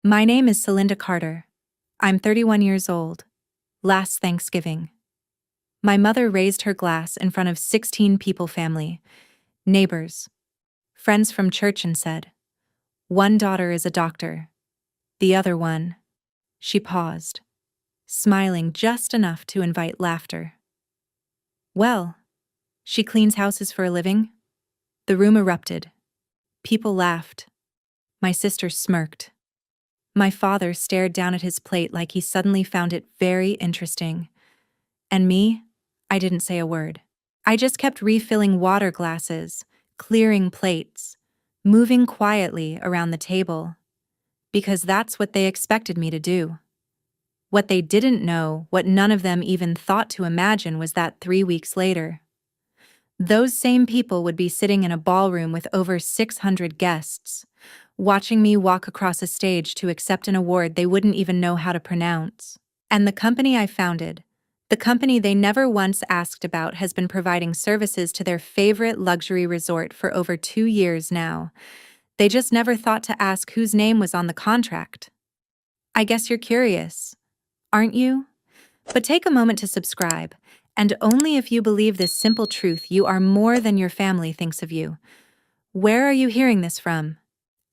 My name is Celinda Carter. I'm 31 years old. Last Thanksgiving. My mother raised her glass in front of 16 people family, neighbors, friends from church and said, "One daughter is a doctor. The other one." She paused, smiling just enough to invite laughter. "Well, she cleans houses for a living?" The room erupted. People laughed. My sister smirked. My father stared down at his plate like he suddenly found it very interesting. And me? I didn't say a word. I just kept refilling water glasses, clearing plates, moving quietly around the table. Because that's what they expected me to do. What they didn't know, what none of them even thought to imagine, was that 3 weeks later, those same people would be sitting in a ballroom with over 600 guests, watching me walk across a stage to accept an award they wouldn't even know how to pronounce. And the company I founded, the company they never once asked about, has been providing services to their favorite luxury resort for over 2 years now. They just never thought to ask whose name was on the contract. I guess you're curious, aren't you? But take a moment to subscribe, and only if you believe this simple truth: you are more than your family thinks of you. Where are you hearing this from?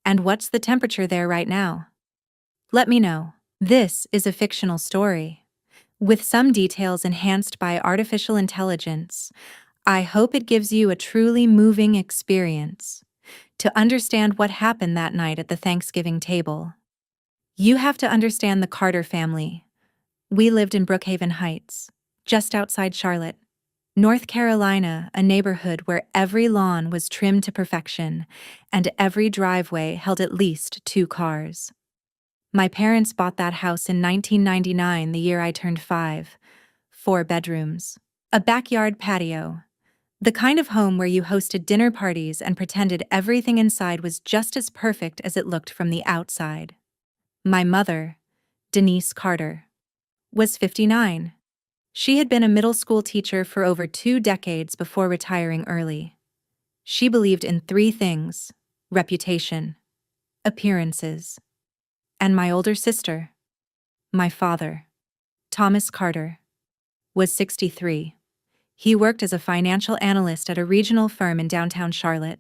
And what's the temperature there right now? Let me know. This is a fictional story, with some details enhanced by artificial intelligence. I hope it gives you a truly moving experience to understand what happened that night at the Thanksgiving table. You have to understand the Carter family. We lived in Brookhaven Heights, just outside Charlotte, North Carolina, a neighborhood where every lawn was trimmed to perfection and every driveway held at least 2 cars. My parents bought that house in 1999, the year I turned 5. 4 bedrooms, a backyard patio, the kind of home where you hosted dinner parties and pretended everything inside was just as perfect as it looked from the outside. My mother, Denise Carter, was 59. She had been a middle school teacher for over 2 decades before retiring early. She believed in 3 things: reputation, appearances, and my older sister, my father, Thomas Carter, was 63. He worked as a financial analyst at a regional firm in downtown Charlotte.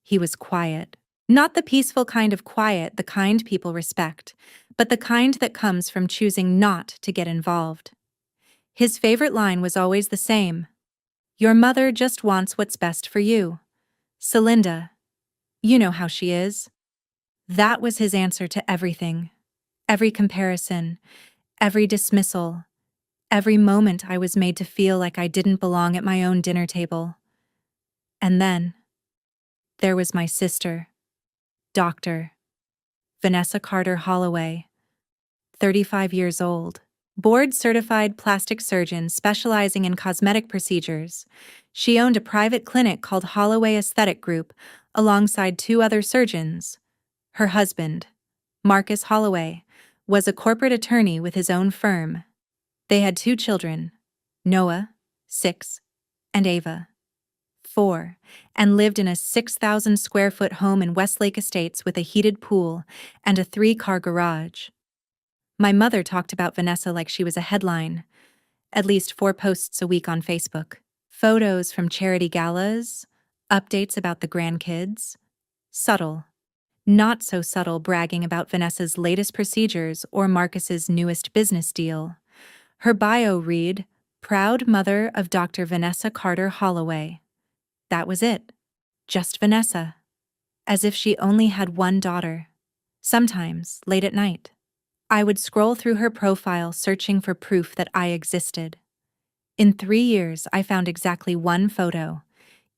He was quiet. Not the peaceful kind of quiet, the kind people respect, but the kind that comes from choosing not to get involved. His favorite line was always the same: "Your mother just wants what's best for you. Celinda, you know how she is." That was his answer to everything. Every comparison, every dismissal, every moment I was made to feel like I didn't belong at my own dinner table. And then there was my sister, Dr. Vanessa Carter Holloway, 35 years old. Board-certified plastic surgeon specializing in cosmetic procedures. She owned a private clinic called Holloway Aesthetic Group alongside 2 other surgeons. Her husband, Marcus Holloway, was a corporate attorney with his own firm. They had 2 children, Noah, 6, and Ava, 4, and lived in a 6,000-square-foot home in Westlake Estates with a heated pool and a 3-car garage. My mother talked about Vanessa like she was a headline, at least 4 posts a week on Facebook. Photos from charity galas, updates about the grandkids, subtle, not so subtle bragging about Vanessa's latest procedures or Marcus's newest business deal. Her bio read, "Proud mother of Dr. Vanessa Carter Holloway." That was it. Just Vanessa. As if she only had 1 daughter. Sometimes, late at night, I would scroll through her profile searching for proof that I existed. In 3 years, I found exactly 1 photo.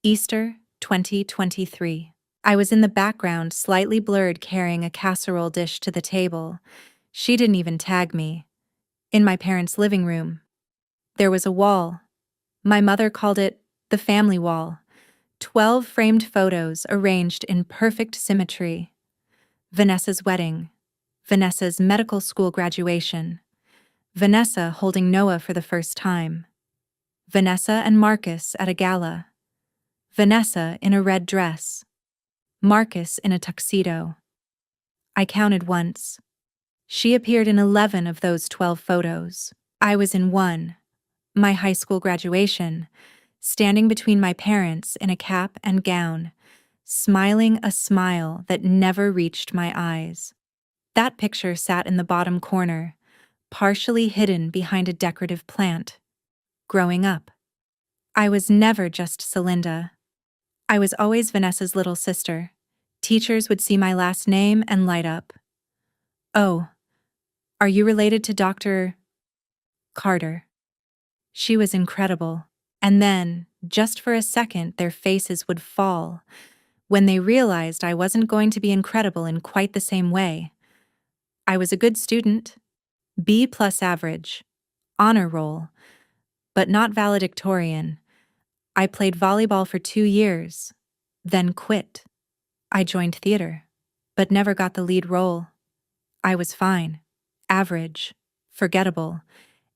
Easter 2023. I was in the background, slightly blurred, carrying a casserole dish to the table. She didn't even tag me. In my parents' living room, there was a wall. My mother called it the family wall. 12 framed photos arranged in perfect symmetry. Vanessa's wedding, Vanessa's medical school graduation, Vanessa holding Noah for the first time, Vanessa and Marcus at a gala, Vanessa in a red dress, Marcus in a tuxedo. I counted once. She appeared in 11 of those 12 photos. I was in one, my high school graduation, standing between my parents in a cap and gown, smiling a smile that never reached my eyes. That picture sat in the bottom corner, partially hidden behind a decorative plant. Growing up, I was never just Celinda. I was always Vanessa's little sister. Teachers would see my last name and light up. "Oh, are you related to Dr. Carter?" She was incredible. And then, just for a second, their faces would fall when they realized I wasn't going to be incredible in quite the same way. I was a good student, B plus average, honor roll, but not valedictorian. I played volleyball for 2 years, then quit. I joined theater, but never got the lead role. I was fine, average, forgettable,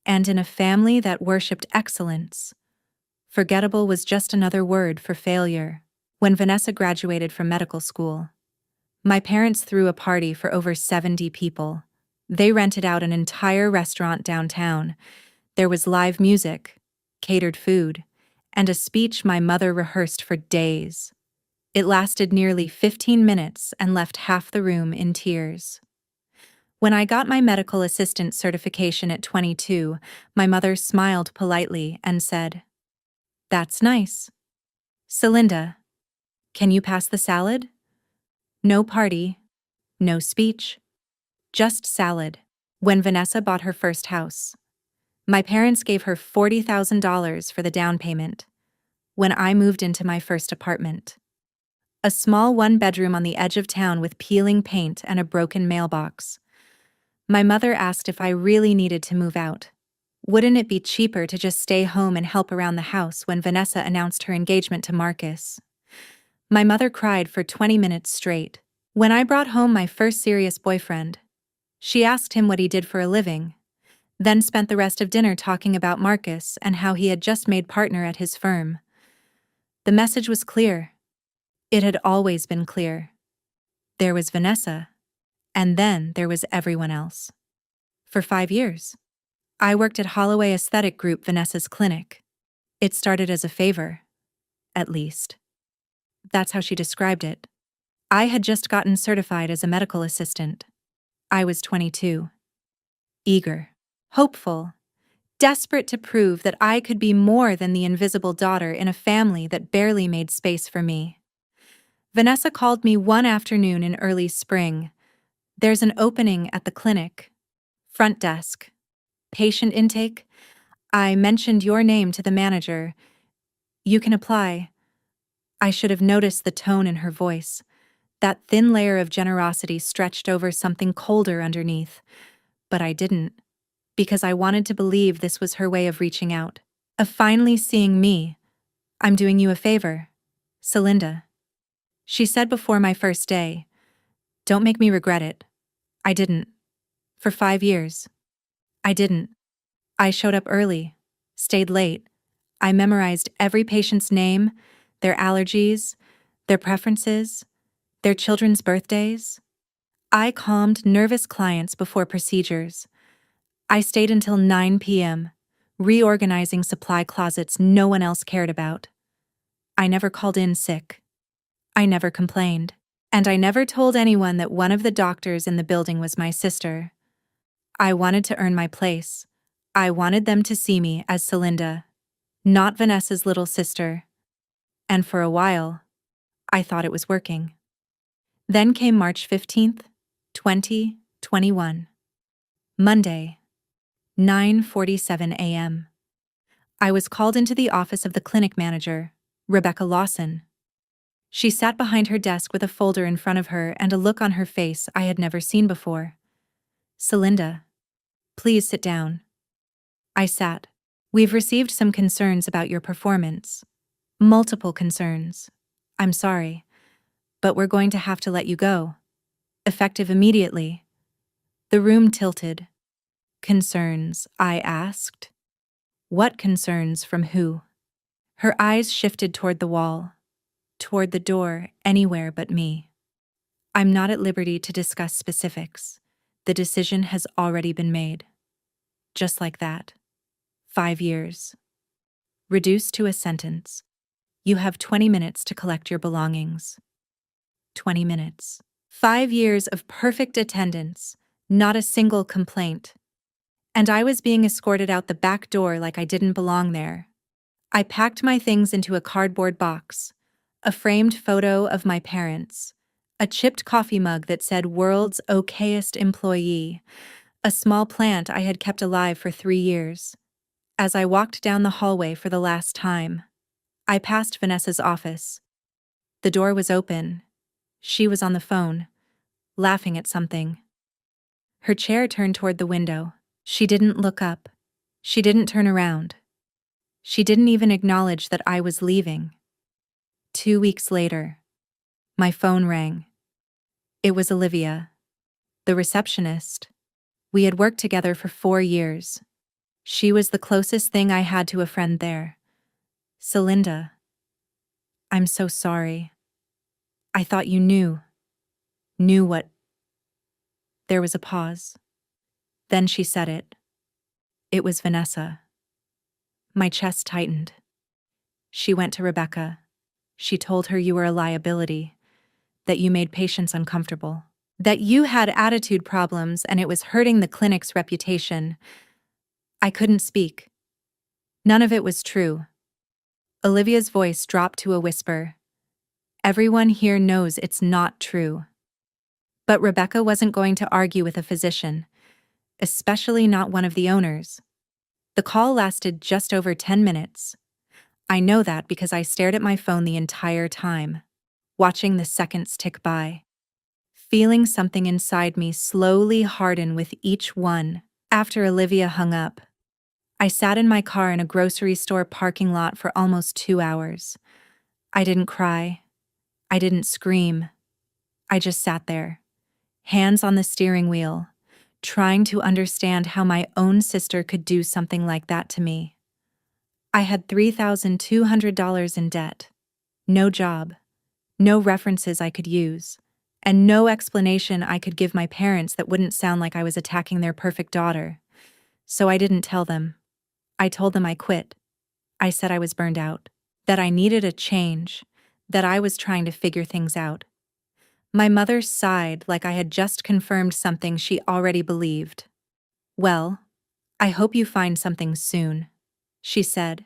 and in a family that worshipped excellence. Forgettable was just another word for failure. When Vanessa graduated from medical school, my parents threw a party for over 70 people. They rented out an entire restaurant downtown. There was live music, catered food, and a speech my mother rehearsed for days. It lasted nearly 15 minutes and left half the room in tears. When I got my medical assistant certification at 22, my mother smiled politely and said, "That's nice. Celinda, can you pass the salad?" No party, no speech, just salad. When Vanessa bought her first house, my parents gave her $40,000 for the down payment. When I moved into my first apartment, a small one-bedroom on the edge of town with peeling paint and a broken mailbox, my mother asked if I really needed to move out. Wouldn't it be cheaper to just stay home and help around the house when Vanessa announced her engagement to Marcus? My mother cried for 20 minutes straight. When I brought home my first serious boyfriend, she asked him what he did for a living, then spent the rest of dinner talking about Marcus and how he had just made partner at his firm. The message was clear. It had always been clear. There was Vanessa, and then there was everyone else. For 5 years, I worked at Holloway Aesthetic Group, Vanessa's clinic. It started as a favor, at least. That's how she described it. I had just gotten certified as a medical assistant. I was 22. Eager, hopeful, desperate to prove that I could be more than the invisible daughter in a family that barely made space for me. Vanessa called me one afternoon in early spring. "There's an opening at the clinic. Front desk. Patient intake. I mentioned your name to the manager. You can apply." I should have noticed the tone in her voice. That thin layer of generosity stretched over something colder underneath. But I didn't, because I wanted to believe this was her way of reaching out, of finally seeing me. "I'm doing you a favor, Celinda," she said before my first day. "Don't make me regret it." I didn't. For 5 years. I didn't. I showed up early, stayed late. I memorized every patient's name, their allergies, their preferences, their children's birthdays. I calmed nervous clients before procedures. I stayed until 9 p.m., reorganizing supply closets no one else cared about. I never called in sick. I never complained. And I never told anyone that one of the doctors in the building was my sister. I wanted to earn my place. I wanted them to see me as Celinda, not Vanessa's little sister. And for a while, I thought it was working. Then came March 15th, 2021. Monday, 9:47 a.m. I was called into the office of the clinic manager, Rebecca Lawson. She sat behind her desk with a folder in front of her and a look on her face I had never seen before. "Celinda, please sit down." I sat. "We've received some concerns about your performance. Multiple concerns. I'm sorry, but we're going to have to let you go. Effective immediately." The room tilted. "Concerns?" I asked. "What concerns from who?" Her eyes shifted toward the wall, toward the door, anywhere but me. I'm not at liberty to discuss specifics. The decision has already been made. Just like that. 5 years. Reduced to a sentence. You have 20 minutes to collect your belongings. 20 minutes. 5 years of perfect attendance, not a single complaint. And I was being escorted out the back door like I didn't belong there. I packed my things into a cardboard box, a framed photo of my parents, a chipped coffee mug that said "World's Okayest Employee," a small plant I had kept alive for 3 years. As I walked down the hallway for the last time, I passed Vanessa's office. The door was open. She was on the phone, laughing at something. Her chair turned toward the window. She didn't look up. She didn't turn around. She didn't even acknowledge that I was leaving. 2 weeks later, my phone rang. It was Olivia, the receptionist. We had worked together for 4 years. She was the closest thing I had to a friend there. "Celinda, I'm so sorry. I thought you knew. Knew what..." There was a pause. Then she said it. It was Vanessa. My chest tightened. She went to Rebecca. She told her you were a liability, that you made patients uncomfortable, that you had attitude problems and it was hurting the clinic's reputation. I couldn't speak. None of it was true. Olivia's voice dropped to a whisper. Everyone here knows it's not true. But Rebecca wasn't going to argue with a physician, especially not one of the owners. The call lasted just over 10 minutes. I know that because I stared at my phone the entire time, watching the seconds tick by, feeling something inside me slowly harden with each one. After Olivia hung up, I sat in my car in a grocery store parking lot for almost 2 hours. I didn't cry. I didn't scream. I just sat there, hands on the steering wheel, trying to understand how my own sister could do something like that to me. I had $3,200 in debt, no job, no references I could use, and no explanation I could give my parents that wouldn't sound like I was attacking their perfect daughter. So I didn't tell them. I told them I quit. I said I was burned out, that I needed a change, that I was trying to figure things out. My mother sighed like I had just confirmed something she already believed. "Well, I hope you find something soon," she said.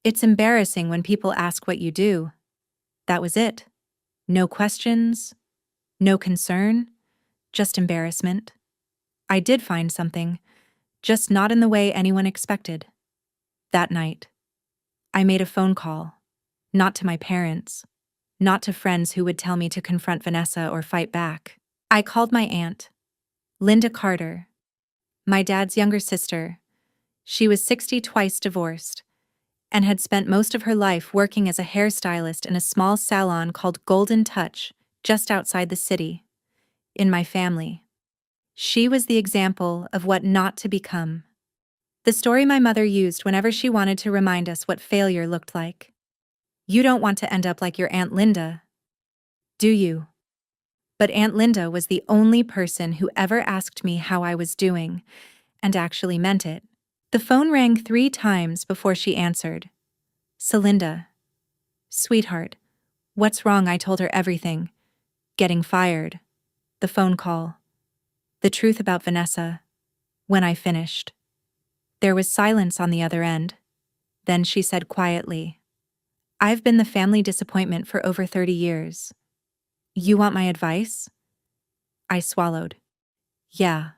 "It's embarrassing when people ask what you do." That was it. No questions, no concern, just embarrassment. I did find something, just not in the way anyone expected. That night, I made a phone call, not to my parents, not to friends who would tell me to confront Vanessa or fight back. I called my aunt, Linda Carter, my dad's younger sister. She was 60, twice divorced, and had spent most of her life working as a hairstylist in a small salon called Golden Touch, just outside the city. In my family, she was the example of what not to become. The story my mother used whenever she wanted to remind us what failure looked like. You don't want to end up like your Aunt Linda, do you? But Aunt Linda was the only person who ever asked me how I was doing, and actually meant it. The phone rang 3 times before she answered. "Celinda. Sweetheart. What's wrong?" I told her everything. Getting fired. The phone call. The truth about Vanessa. When I finished. There was silence on the other end. Then she said quietly, "I've been the family disappointment for over 30 years. You want my advice?" I swallowed. "Yeah.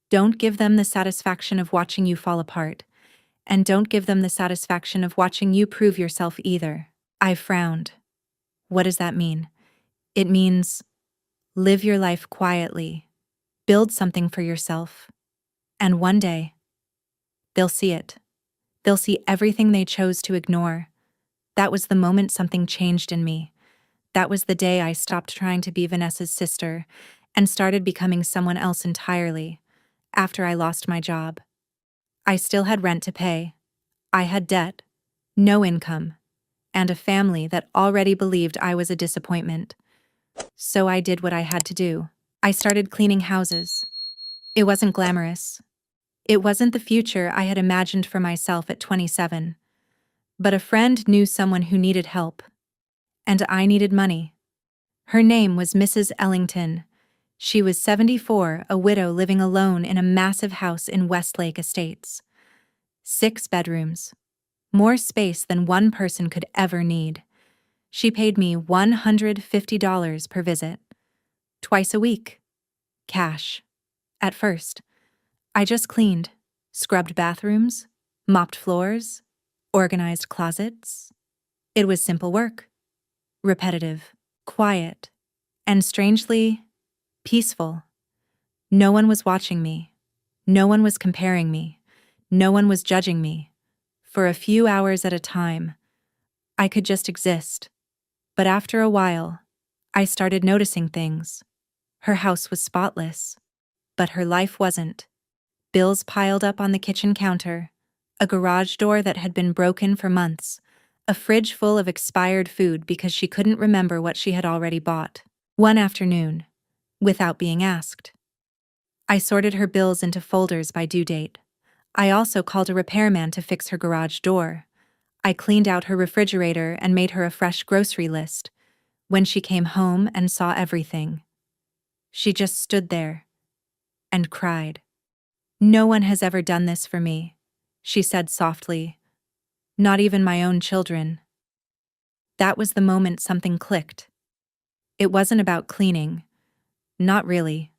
Don't give them the satisfaction of watching you fall apart, and don't give them the satisfaction of watching you prove yourself either." I frowned. What does that mean? It means live your life quietly, build something for yourself, and one day, they'll see it. They'll see everything they chose to ignore. That was the moment something changed in me. That was the day I stopped trying to be Vanessa's sister and started becoming someone else entirely, after I lost my job. I still had rent to pay. I had debt, no income, and a family that already believed I was a disappointment. So I did what I had to do. I started cleaning houses. It wasn't glamorous. It wasn't the future I had imagined for myself at 27. But a friend knew someone who needed help. And I needed money. Her name was Mrs. Ellington. She was 74, a widow living alone in a massive house in Westlake Estates. 6 bedrooms. More space than one person could ever need. She paid me $150 per visit. Twice a week. Cash. At first, I just cleaned, scrubbed bathrooms, mopped floors, organized closets. It was simple work. Repetitive, quiet, and strangely, peaceful. No one was watching me. No one was comparing me. No one was judging me. For a few hours at a time, I could just exist. But after a while, I started noticing things. Her house was spotless, but her life wasn't. Bills piled up on the kitchen counter, a garage door that had been broken for months, a fridge full of expired food because she couldn't remember what she had already bought. One afternoon, without being asked, I sorted her bills into folders by due date. I also called a repairman to fix her garage door. I cleaned out her refrigerator and made her a fresh grocery list. When she came home and saw everything, she just stood there and cried. "No one has ever done this for me," she said softly. "Not even my own children." That was the moment something clicked. It wasn't about cleaning. Not really.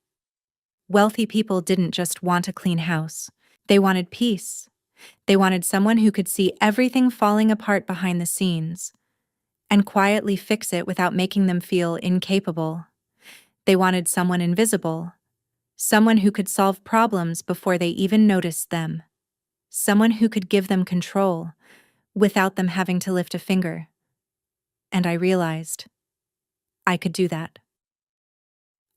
Wealthy people didn't just want a clean house. They wanted peace. They wanted someone who could see everything falling apart behind the scenes and quietly fix it without making them feel incapable. They wanted someone invisible, someone who could solve problems before they even noticed them, someone who could give them control without them having to lift a finger. And I realized I could do that.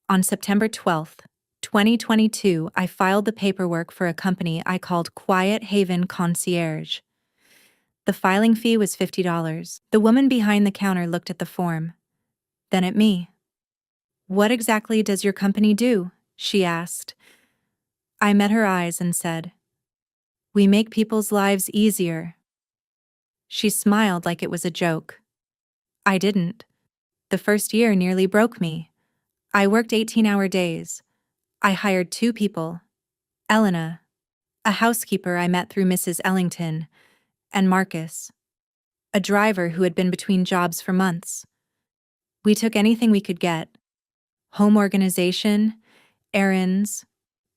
On September 12th, 2022, I filed the paperwork for a company I called Quiet Haven Concierge. The filing fee was $50. The woman behind the counter looked at the form, then at me. "What exactly does your company do?" she asked. I met her eyes and said, "We make people's lives easier." She smiled like it was a joke. I didn't. The first year nearly broke me. I worked 18-hour days. I hired 2 people, Elena, a housekeeper I met through Mrs. Ellington, and Marcus, a driver who had been between jobs for months. We took anything we could get: home organization, errands,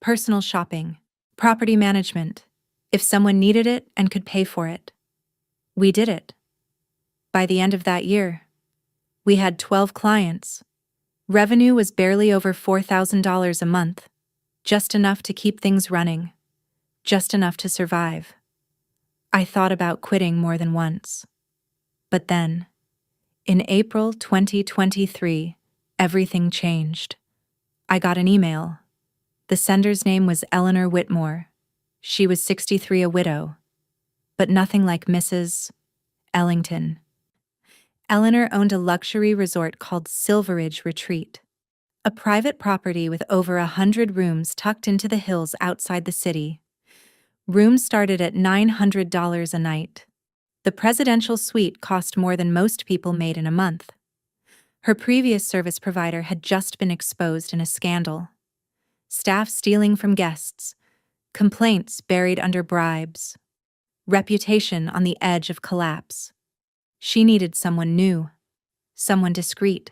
personal shopping, property management, if someone needed it and could pay for it. We did it. By the end of that year, we had 12 clients. Revenue was barely over $4,000 a month, just enough to keep things running, just enough to survive. I thought about quitting more than once. But then, in April 2023, everything changed. I got an email. The sender's name was Eleanor Whitmore. She was 63, a widow, but nothing like Mrs. Ellington. Eleanor owned a luxury resort called Silveridge Retreat, a private property with over 100 rooms tucked into the hills outside the city. Rooms started at $900 a night. The presidential suite cost more than most people made in a month. Her previous service provider had just been exposed in a scandal. Staff stealing from guests, complaints buried under bribes, reputation on the edge of collapse. She needed someone new, someone discreet,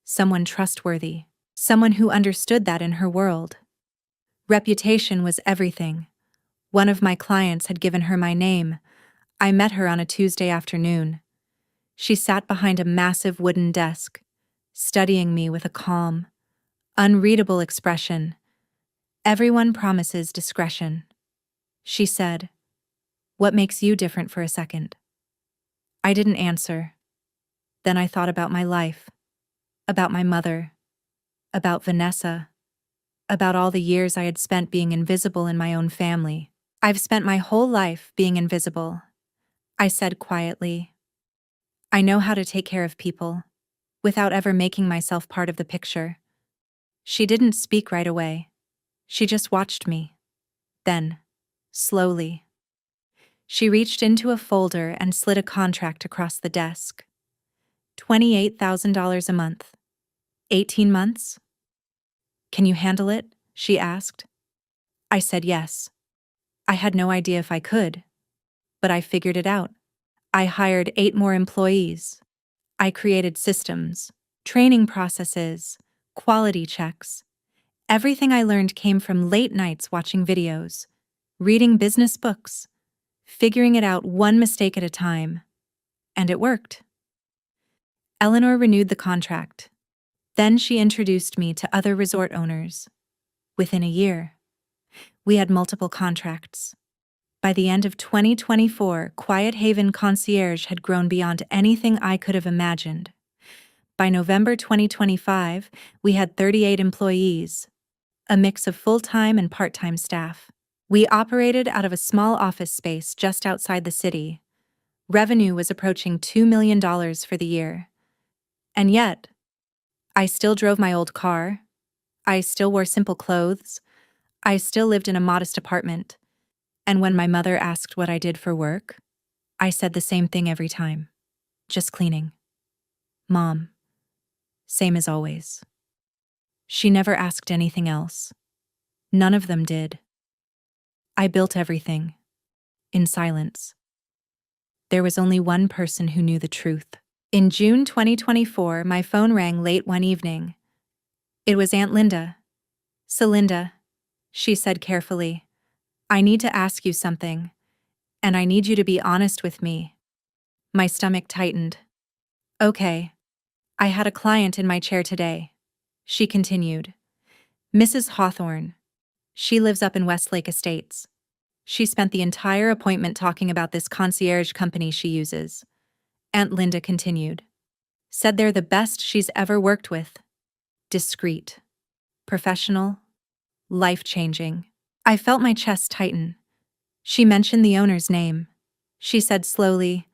someone trustworthy, someone who understood that in her world. Reputation was everything. One of my clients had given her my name. I met her on a Tuesday afternoon. She sat behind a massive wooden desk, studying me with a calm, unreadable expression. "Everyone promises discretion." She said, "What makes you different for a second?" I didn't answer. Then I thought about my life, about my mother, about Vanessa, about all the years I had spent being invisible in my own family. "I've spent my whole life being invisible," I said quietly. "I know how to take care of people. without ever making myself part of the picture. She didn't speak right away. She just watched me. Then, slowly, she reached into a folder and slid a contract across the desk. $28,000 a month. 18 months? Can you handle it? She asked. I said yes. I had no idea if I could, but I figured it out. I hired 8 more employees. I created systems, training processes, quality checks. Everything I learned came from late nights watching videos, reading business books, figuring it out one mistake at a time. And it worked. Eleanor renewed the contract. Then she introduced me to other resort owners. Within a year, we had multiple contracts. By the end of 2024, Quiet Haven Concierge had grown beyond anything I could have imagined. By November 2025, we had 38 employees, a mix of full-time and part-time staff. We operated out of a small office space just outside the city. Revenue was approaching $2 million for the year. And yet, I still drove my old car. I still wore simple clothes. I still lived in a modest apartment. And when my mother asked what I did for work, I said the same thing every time. Just cleaning. Mom. Same as always. She never asked anything else. None of them did. I built everything. In silence. There was only one person who knew the truth. In June 2024, my phone rang late one evening. It was Aunt Linda. Celinda, she said carefully. I need to ask you something, and I need you to be honest with me. My stomach tightened. Okay. I had a client in my chair today, she continued. Mrs. Hawthorne. She lives up in Westlake Estates. She spent the entire appointment talking about this concierge company she uses. Aunt Linda continued. Said they're the best she's ever worked with. Discreet. Professional. Life-changing. I felt my chest tighten. She mentioned the owner's name. She said slowly,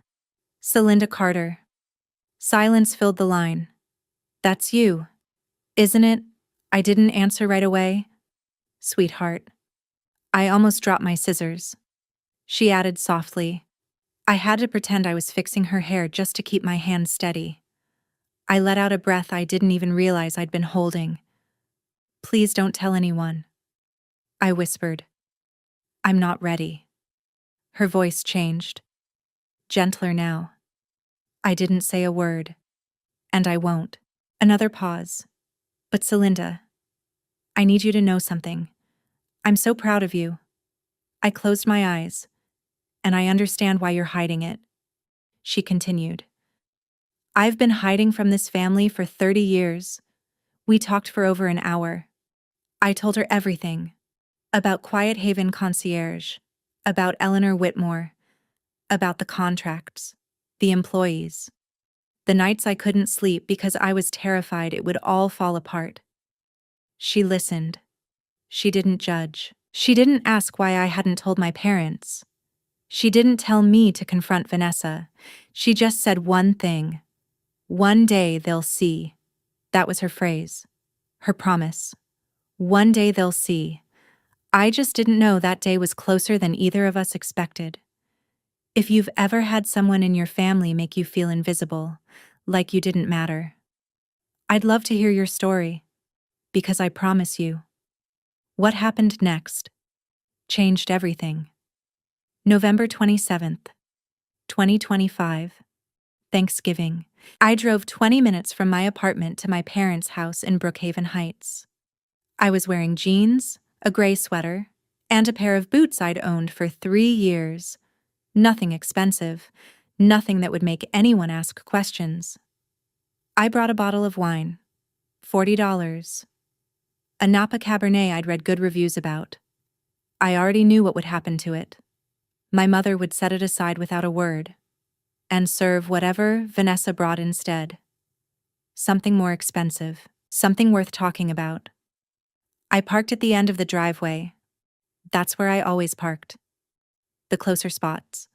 Celinda Carter. Silence filled the line. That's you, isn't it? I didn't answer right away. Sweetheart. I almost dropped my scissors. She added softly. I had to pretend I was fixing her hair just to keep my hand steady. I let out a breath I didn't even realize I'd been holding. Please don't tell anyone. I whispered. I'm not ready. Her voice changed. Gentler now. I didn't say a word. And I won't. Another pause. But Celinda, I need you to know something. I'm so proud of you. I closed my eyes. And I understand why you're hiding it. She continued. I've been hiding from this family for 30 years. We talked for over an hour. I told her everything. About Quiet Haven Concierge. About Eleanor Whitmore. About the contracts. The employees. The nights I couldn't sleep because I was terrified it would all fall apart. She listened. She didn't judge. She didn't ask why I hadn't told my parents. She didn't tell me to confront Vanessa. She just said one thing. One day they'll see. That was her phrase. Her promise. One day they'll see. I just didn't know that day was closer than either of us expected. If you've ever had someone in your family make you feel invisible, like you didn't matter, I'd love to hear your story. Because I promise you, what happened next changed everything. November 27th, 2025. Thanksgiving. I drove 20 minutes from my apartment to my parents' house in Brookhaven Heights. I was wearing jeans, a gray sweater, and a pair of boots I'd owned for 3 years. Nothing expensive, nothing that would make anyone ask questions. I brought a bottle of wine, $40. A Napa Cabernet I'd read good reviews about. I already knew what would happen to it. My mother would set it aside without a word, and serve whatever Vanessa brought instead. Something more expensive, something worth talking about. I parked at the end of the driveway. That's where I always parked. The closer spots.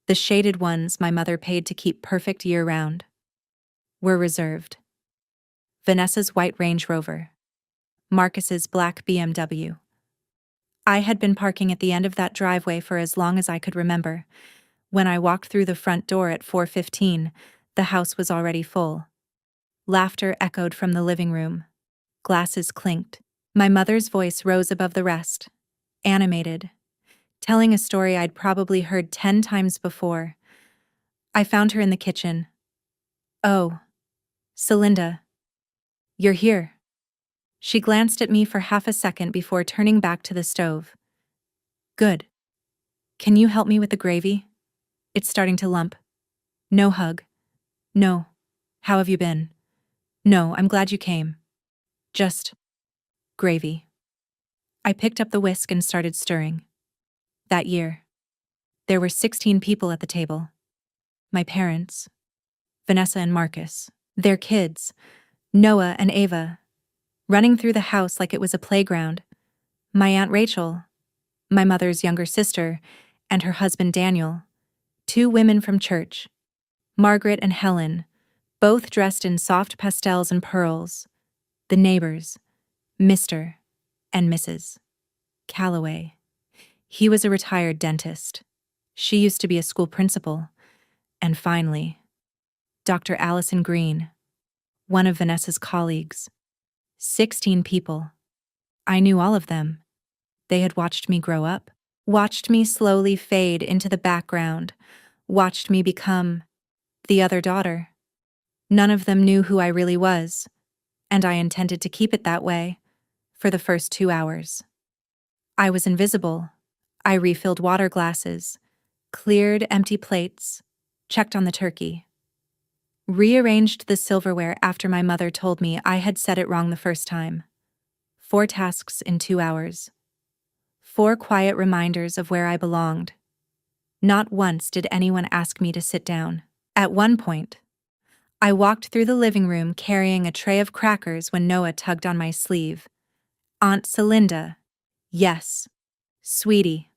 The shaded ones my mother paid to keep perfect year-round. were reserved. Vanessa's white Range Rover. Marcus's black BMW. I had been parking at the end of that driveway for as long as I could remember. When I walked through the front door at 4:15, the house was already full. Laughter echoed from the living room. Glasses clinked. My mother's voice rose above the rest, animated, telling a story I'd probably heard 10 times before. I found her in the kitchen. "Oh, Celinda, you're here." She glanced at me for half a second before turning back to the stove. "Good. Can you help me with the gravy? It's starting to lump." No hug. No. "How have you been?" "No, I'm glad you came. Just gravy." I picked up the whisk and started stirring. That year, there were 16 people at the table. My parents, Vanessa and Marcus, their kids, Noah and Ava, running through the house like it was a playground, my Aunt Rachel, my mother's younger sister, and her husband Daniel, 2 women from church, Margaret and Helen, both dressed in soft pastels and pearls, the neighbors, Mr. and Mrs. Calloway. He was a retired dentist. She used to be a school principal. And finally, Dr. Allison Green, one of Vanessa's colleagues. 16 people. I knew all of them. They had watched me grow up, watched me slowly fade into the background, watched me become the other daughter. None of them knew who I really was, and I intended to keep it that way for the first 2 hours. I was invisible. I refilled water glasses, cleared empty plates, checked on the turkey, rearranged the silverware after my mother told me I had said it wrong the first time. 4 tasks in 2 hours. 4 quiet reminders of where I belonged. Not once did anyone ask me to sit down. At one point, I walked through the living room carrying a tray of crackers when Noah tugged on my sleeve. "Aunt Celinda." "Yes, sweetie."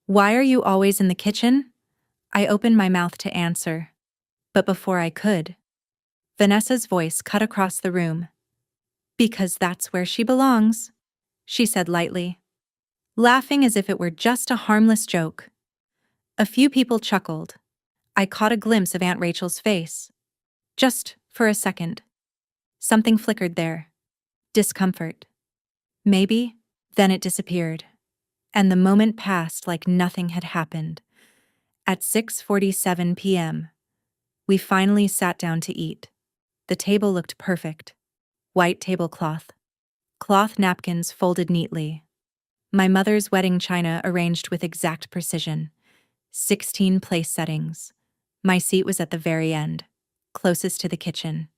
"Why are you always in the kitchen?" I opened my mouth to answer, but before I could, Vanessa's voice cut across the room. "Because that's where she belongs," she said lightly, laughing as if it were just a harmless joke. A few people chuckled. I caught a glimpse of Aunt Rachel's face. Just for a second. Something flickered there. Discomfort. Maybe. Then it disappeared. And the moment passed like nothing had happened. At 6:47 p.m., we finally sat down to eat. The table looked perfect. White tablecloth. Cloth napkins folded neatly. My mother's wedding china arranged with exact precision. 16 place settings. My seat was at the very end, closest to the kitchen,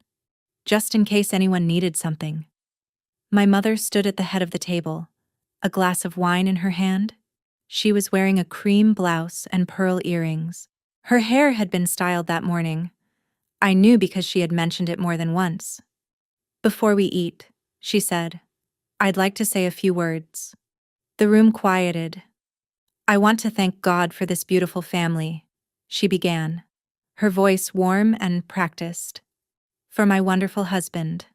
just in case anyone needed something. My mother stood at the head of the table, a glass of wine in her hand. She was wearing a cream blouse and pearl earrings. Her hair had been styled that morning. I knew because she had mentioned it more than once. "Before we eat," she said, "I'd like to say a few words." The room quieted. "I want to thank God for this beautiful family," she began, her voice warm and practiced. "For my wonderful husband,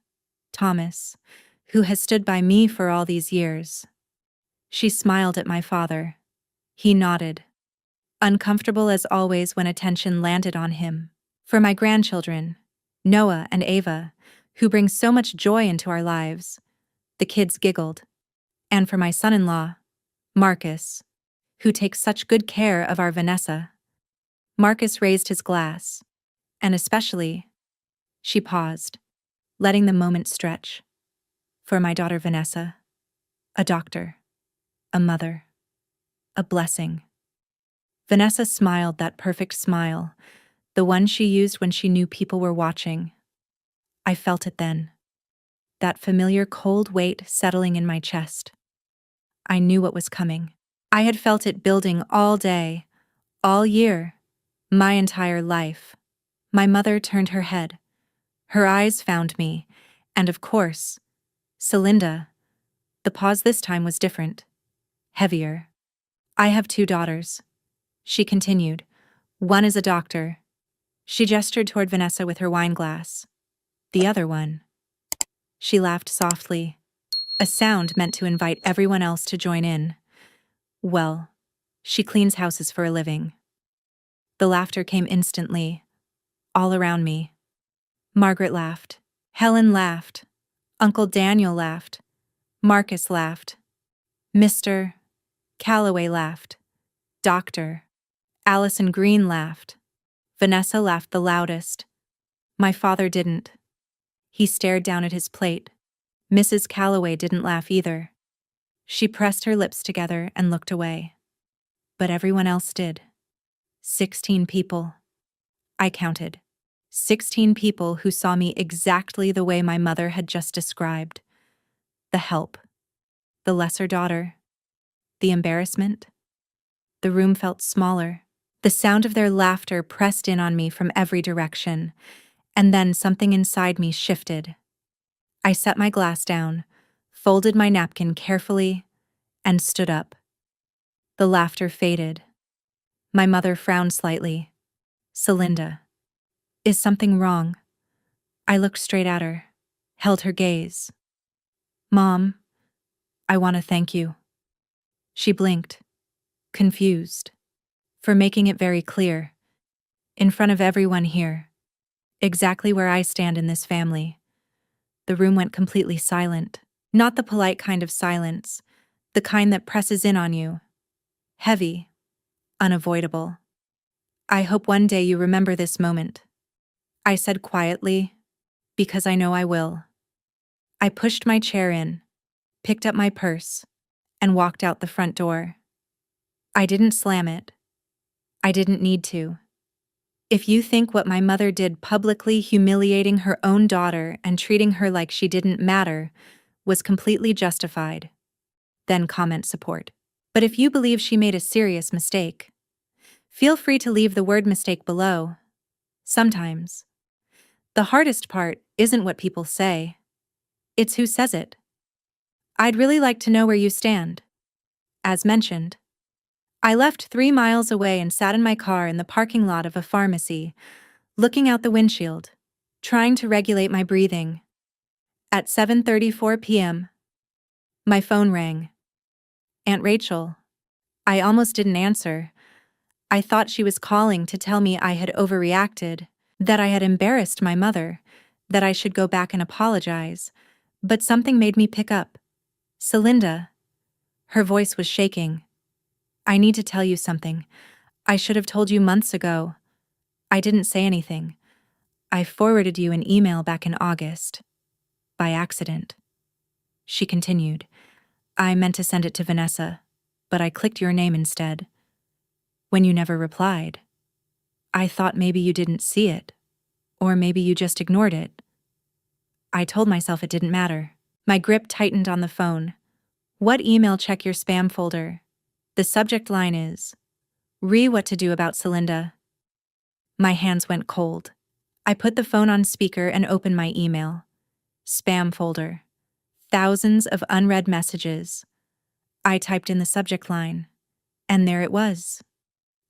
Thomas, who has stood by me for all these years." She smiled at my father. He nodded, uncomfortable as always when attention landed on him. "For my grandchildren, Noah and Ava, who bring so much joy into our lives." The kids giggled. "And for my son-in-law, Marcus, who takes such good care of our Vanessa." Marcus raised his glass. "And especially," she paused, letting the moment stretch, "for my daughter Vanessa, a doctor, a mother, a blessing." Vanessa smiled that perfect smile, the one she used when she knew people were watching. I felt it then, that familiar cold weight settling in my chest. I knew what was coming. I had felt it building all day, all year, my entire life. My mother turned her head. Her eyes found me, and of course, Celinda. The pause this time was different, heavier. "I have 2 daughters," she continued. "One is a doctor, She gestured toward Vanessa with her wine glass. The other one. She laughed softly, a sound meant to invite everyone else to join in. Well, she cleans houses for a living. The laughter came instantly, all around me. Margaret laughed. Helen laughed. Uncle Daniel laughed. Marcus laughed. Mr. Calloway laughed. Dr. Allison Green laughed. Vanessa laughed the loudest. My father didn't. He stared down at his plate. Mrs. Calloway didn't laugh either. She pressed her lips together and looked away. But everyone else did. 16 people. I counted. 16 people who saw me exactly the way my mother had just described. The help. The lesser daughter. The embarrassment. The room felt smaller. The sound of their laughter pressed in on me from every direction, and then something inside me shifted. I set my glass down, folded my napkin carefully, and stood up. The laughter faded. My mother frowned slightly. Celinda. Is something wrong? I looked straight at her, held her gaze. Mom, I want to thank you. She blinked, confused, for making it very clear, in front of everyone here, exactly where I stand in this family. The room went completely silent. Not the polite kind of silence, the kind that presses in on you. Heavy, unavoidable. I hope one day you remember this moment. I said quietly, because I know I will. I pushed my chair in, picked up my purse, and walked out the front door. I didn't slam it. I didn't need to. If you think what my mother did, publicly humiliating her own daughter and treating her like she didn't matter, was completely justified, then comment support. But if you believe she made a serious mistake, feel free to leave the word mistake below. Sometimes, the hardest part isn't what people say, it's who says it. I'd really like to know where you stand. As mentioned, I left 3 miles away and sat in my car in the parking lot of a pharmacy, looking out the windshield, trying to regulate my breathing. At 7:34 p.m., my phone rang. Aunt Rachel. I almost didn't answer. I thought she was calling to tell me I had overreacted, that I had embarrassed my mother, that I should go back and apologize, but something made me pick up. Celinda. Her voice was shaking. I need to tell you something. I should have told you months ago. I didn't say anything. I forwarded you an email back in August. By accident. She continued. I meant to send it to Vanessa, but I clicked your name instead. When you never replied, I thought maybe you didn't see it, or maybe you just ignored it. I told myself it didn't matter. My grip tightened on the phone. What email? Check your spam folder. The subject line is, what to do about Celinda. My hands went cold. I put the phone on speaker and opened my email. Spam folder. Thousands of unread messages. I typed in the subject line, and there it was.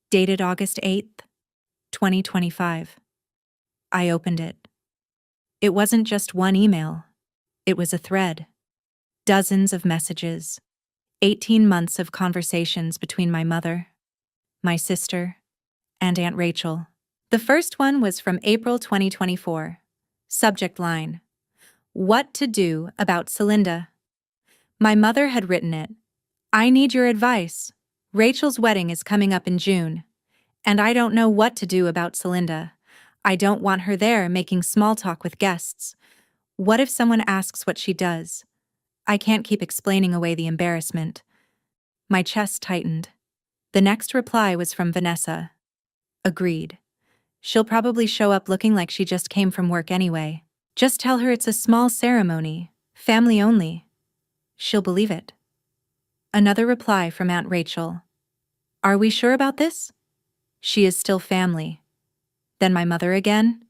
Dated August 8th, 2025. I opened it. It wasn't just one email. It was a thread. Dozens of messages. 18 months of conversations between my mother, my sister, and Aunt Rachel. The first one was from April 2024. Subject line. What to do about Celinda. My mother had written it. I need your advice. Rachel's wedding is coming up in June, and I don't know what to do about Celinda. I don't want her there making small talk with guests. What if someone asks what she does? I can't keep explaining away the embarrassment. My chest tightened. The next reply was from Vanessa. Agreed. She'll probably show up looking like she just came from work anyway. Just tell her it's a small ceremony, family only. She'll believe it. Another reply from Aunt Rachel. Are we sure about this? She is still family. Then my mother again.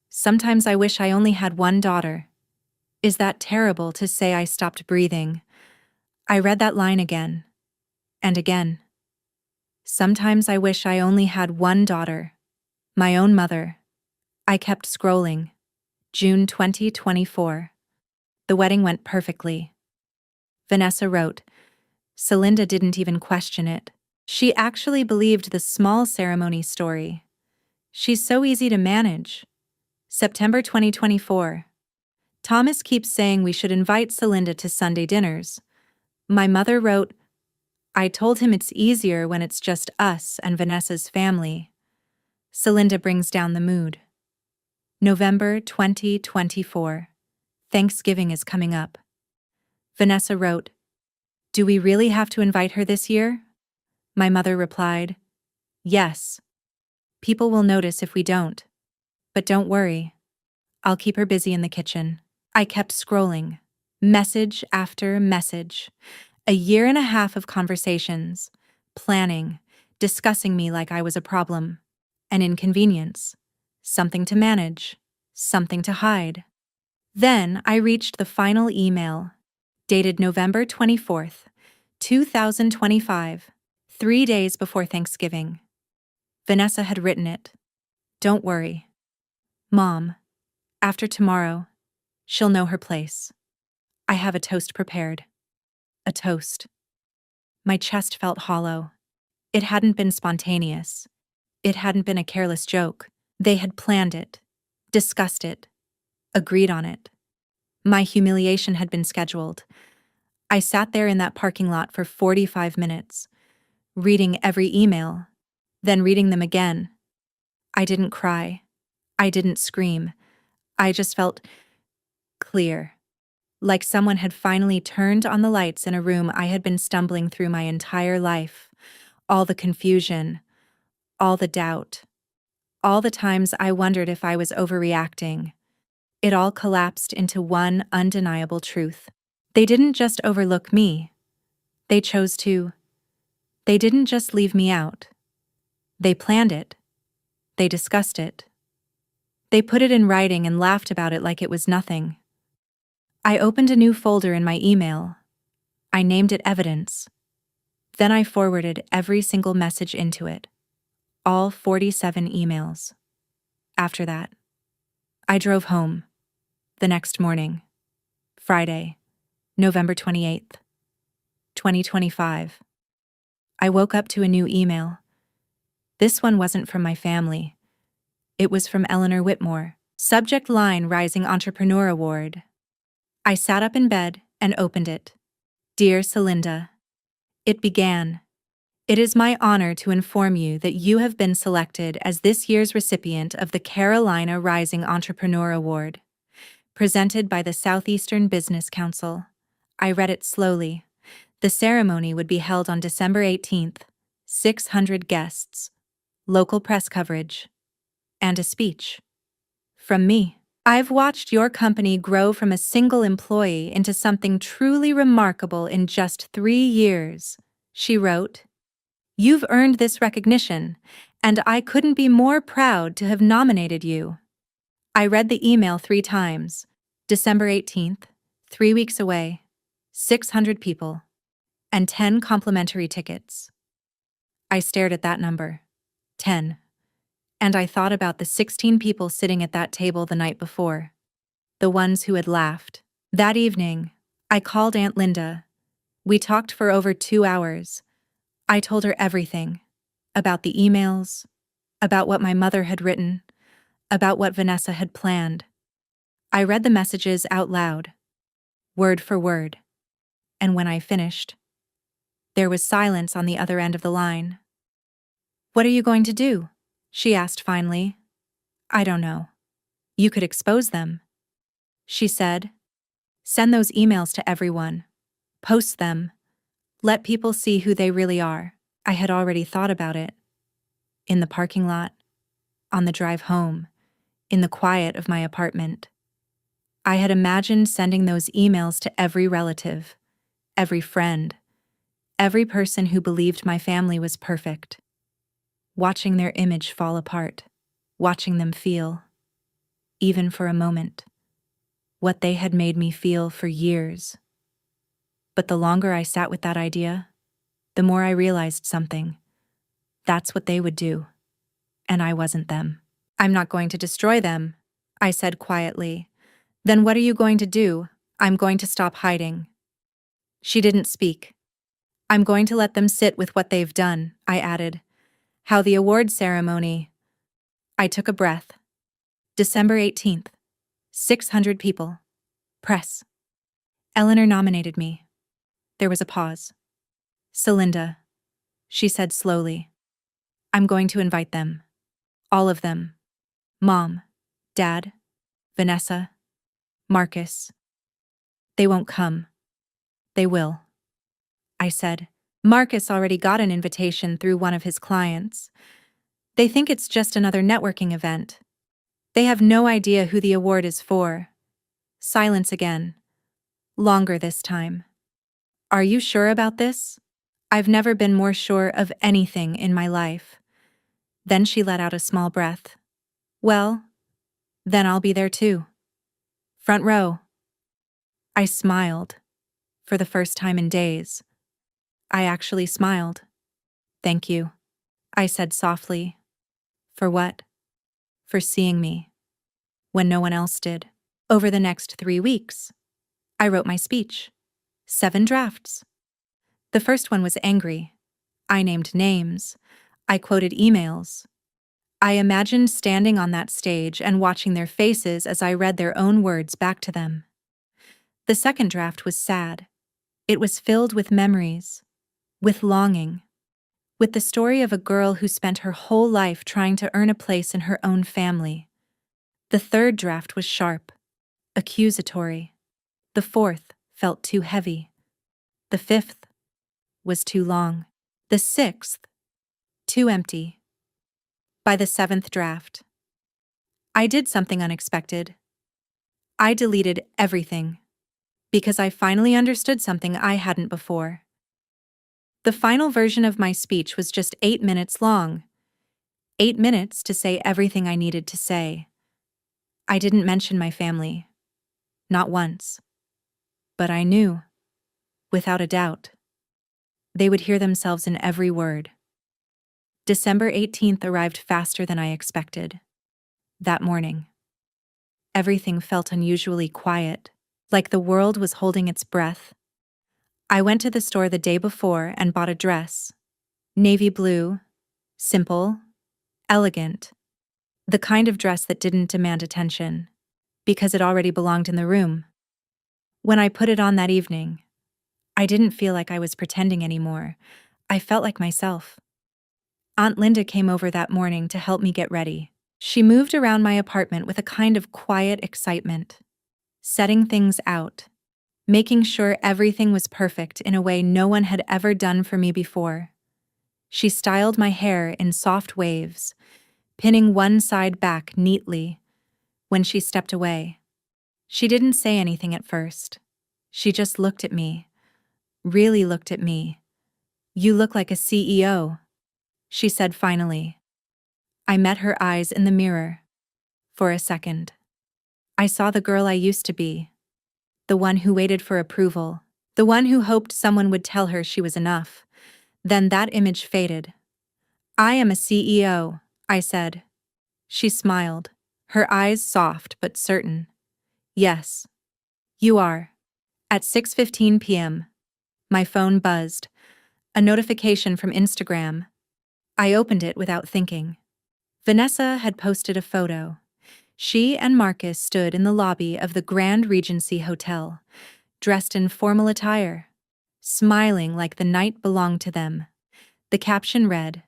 Sometimes I wish I only had one daughter. Is that terrible to say? I stopped breathing. I read that line again. And again. Sometimes I wish I only had one daughter. My own mother. I kept scrolling. June 2024. The wedding went perfectly. Vanessa wrote, Celinda didn't even question it. She actually believed the small ceremony story. She's so easy to manage. September 2024. Thomas keeps saying we should invite Celinda to Sunday dinners. My mother wrote, I told him it's easier when it's just us and Vanessa's family. Celinda brings down the mood. November 2024. Thanksgiving is coming up. Vanessa wrote, Do we really have to invite her this year? My mother replied, Yes. People will notice if we don't. But don't worry. I'll keep her busy in the kitchen. I kept scrolling. Message after message. A year and a half of conversations. Planning. Discussing me like I was a problem. An inconvenience. Something to manage. Something to hide. Then I reached the final email. Dated November 24th, 2025. 3 days before Thanksgiving. Vanessa had written it. Don't worry. Mom, after tomorrow, she'll know her place. I have a toast prepared. A toast. My chest felt hollow. It hadn't been spontaneous. It hadn't been a careless joke. They had planned it, discussed it, agreed on it. My humiliation had been scheduled. I sat there in that parking lot for 45 minutes, reading every email, then reading them again. I didn't cry. I didn't scream. I just felt clear, like someone had finally turned on the lights in a room I had been stumbling through my entire life. All the confusion, all the doubt, all the times I wondered if I was overreacting. It all collapsed into one undeniable truth. They didn't just overlook me. They chose to. They didn't just leave me out. They planned it. They discussed it. They put it in writing and laughed about it like it was nothing. I opened a new folder in my email. I named it Evidence. Then I forwarded every single message into it. All 47 emails. After that, I drove home. The next morning. Friday, November 28th, 2025. I woke up to a new email. This one wasn't from my family. It was from Eleanor Whitmore. Subject line Rising Entrepreneur Award. I sat up in bed and opened it. Dear Celinda, it began. It is my honor to inform you that you have been selected as this year's recipient of the Carolina Rising Entrepreneur Award, presented by the Southeastern Business Council. I read it slowly. The ceremony would be held on December 18th. 600 guests, local press coverage, and a speech. From me. I've watched your company grow from a single employee into something truly remarkable in just 3 years, she wrote. You've earned this recognition, and I couldn't be more proud to have nominated you. I read the email 3 times. December 18th, 3 weeks away, 600 people, and 10 complimentary tickets. I stared at that number. 10. And I thought about the 16 people sitting at that table the night before. The ones who had laughed. That evening, I called Aunt Linda. We talked for over 2 hours. I told her everything. About the emails, about what my mother had written, about what Vanessa had planned. I read the messages out loud, word for word. And when I finished, there was silence on the other end of the line. What are you going to do? She asked finally. I don't know. You could expose them. She said, send those emails to everyone. Post them. Let people see who they really are. I had already thought about it. In the parking lot, on the drive home, in the quiet of my apartment. I had imagined sending those emails to every relative, every friend, every person who believed my family was perfect. Watching their image fall apart, watching them feel, even for a moment, what they had made me feel for years. But the longer I sat with that idea, the more I realized something. That's what they would do, and I wasn't them. I'm not going to destroy them, I said quietly. Then what are you going to do? I'm going to stop hiding. She didn't speak. I'm going to let them sit with what they've done, I added. How the award ceremony. I took a breath. December 18th. 600 people. Press. Eleanor nominated me. There was a pause. Celinda, she said slowly. I'm going to invite them. All of them. Mom, Dad, Vanessa, Marcus. They won't come. They will. I said. Marcus already got an invitation through one of his clients. They think it's just another networking event. They have no idea who the award is for. Silence again. Longer this time. Are you sure about this? I've never been more sure of anything in my life. Then she let out a small breath. Well, then I'll be there too. Front row. I smiled. For the first time in days. I actually smiled. Thank you, I said softly. For what? For seeing me. When no one else did. Over the next 3 weeks, I wrote my speech. 7 drafts. The first one was angry. I named names. I quoted emails. I imagined standing on that stage and watching their faces as I read their own words back to them. The second draft was sad. It was filled with memories, with longing, with the story of a girl who spent her whole life trying to earn a place in her own family. The third draft was sharp, accusatory. The fourth felt too heavy. The fifth was too long. The sixth, too empty. By the 7th draft, I did something unexpected. I deleted everything, because I finally understood something I hadn't before. The final version of my speech was just 8 minutes long. 8 minutes to say everything I needed to say. I didn't mention my family. Not once. But I knew, without a doubt, they would hear themselves in every word. December 18th arrived faster than I expected. That morning, everything felt unusually quiet, like the world was holding its breath. I went to the store the day before and bought a dress. Navy blue, simple, elegant. The kind of dress that didn't demand attention, because it already belonged in the room. When I put it on that evening, I didn't feel like I was pretending anymore. I felt like myself. Aunt Linda came over that morning to help me get ready. She moved around my apartment with a kind of quiet excitement, setting things out, making sure everything was perfect in a way no one had ever done for me before. She styled my hair in soft waves, pinning one side back neatly. When she stepped away, she didn't say anything at first. She just looked at me, really looked at me. You look like a CEO, she said finally. I met her eyes in the mirror. For a second, I saw the girl I used to be. The one who waited for approval. The one who hoped someone would tell her she was enough. Then that image faded. I am a CEO, I said. She smiled, her eyes soft but certain. Yes, you are. At 6:15 p.m., my phone buzzed. A notification from Instagram. I opened it without thinking. Vanessa had posted a photo. She and Marcus stood in the lobby of the Grand Regency Hotel, dressed in formal attire, smiling like the night belonged to them. The caption read,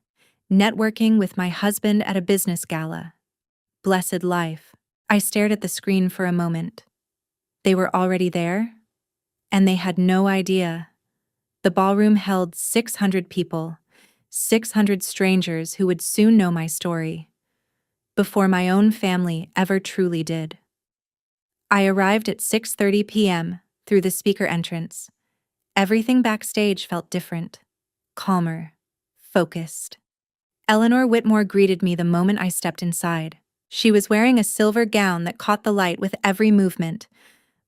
"Networking with my husband at a business gala. Blessed life." I stared at the screen for a moment. They were already there? And they had no idea. The ballroom held 600 people, 600 strangers who would soon know my story, before my own family ever truly did. I arrived at 6:30 p.m. through the speaker entrance. Everything backstage felt different, calmer, focused. Eleanor Whitmore greeted me the moment I stepped inside. She was wearing a silver gown that caught the light with every movement,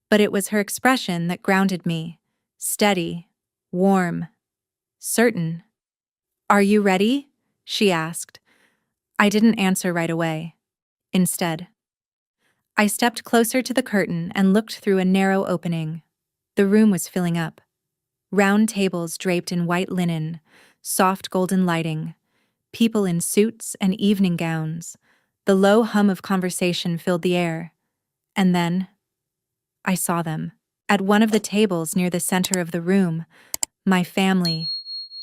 but it was her expression that grounded me, steady, warm, certain. "Are you ready?" she asked. I didn't answer right away. Instead, I stepped closer to the curtain and looked through a narrow opening. The room was filling up. Round tables draped in white linen, soft golden lighting, people in suits and evening gowns. The low hum of conversation filled the air. And then, I saw them. At one of the tables near the center of the room, my family,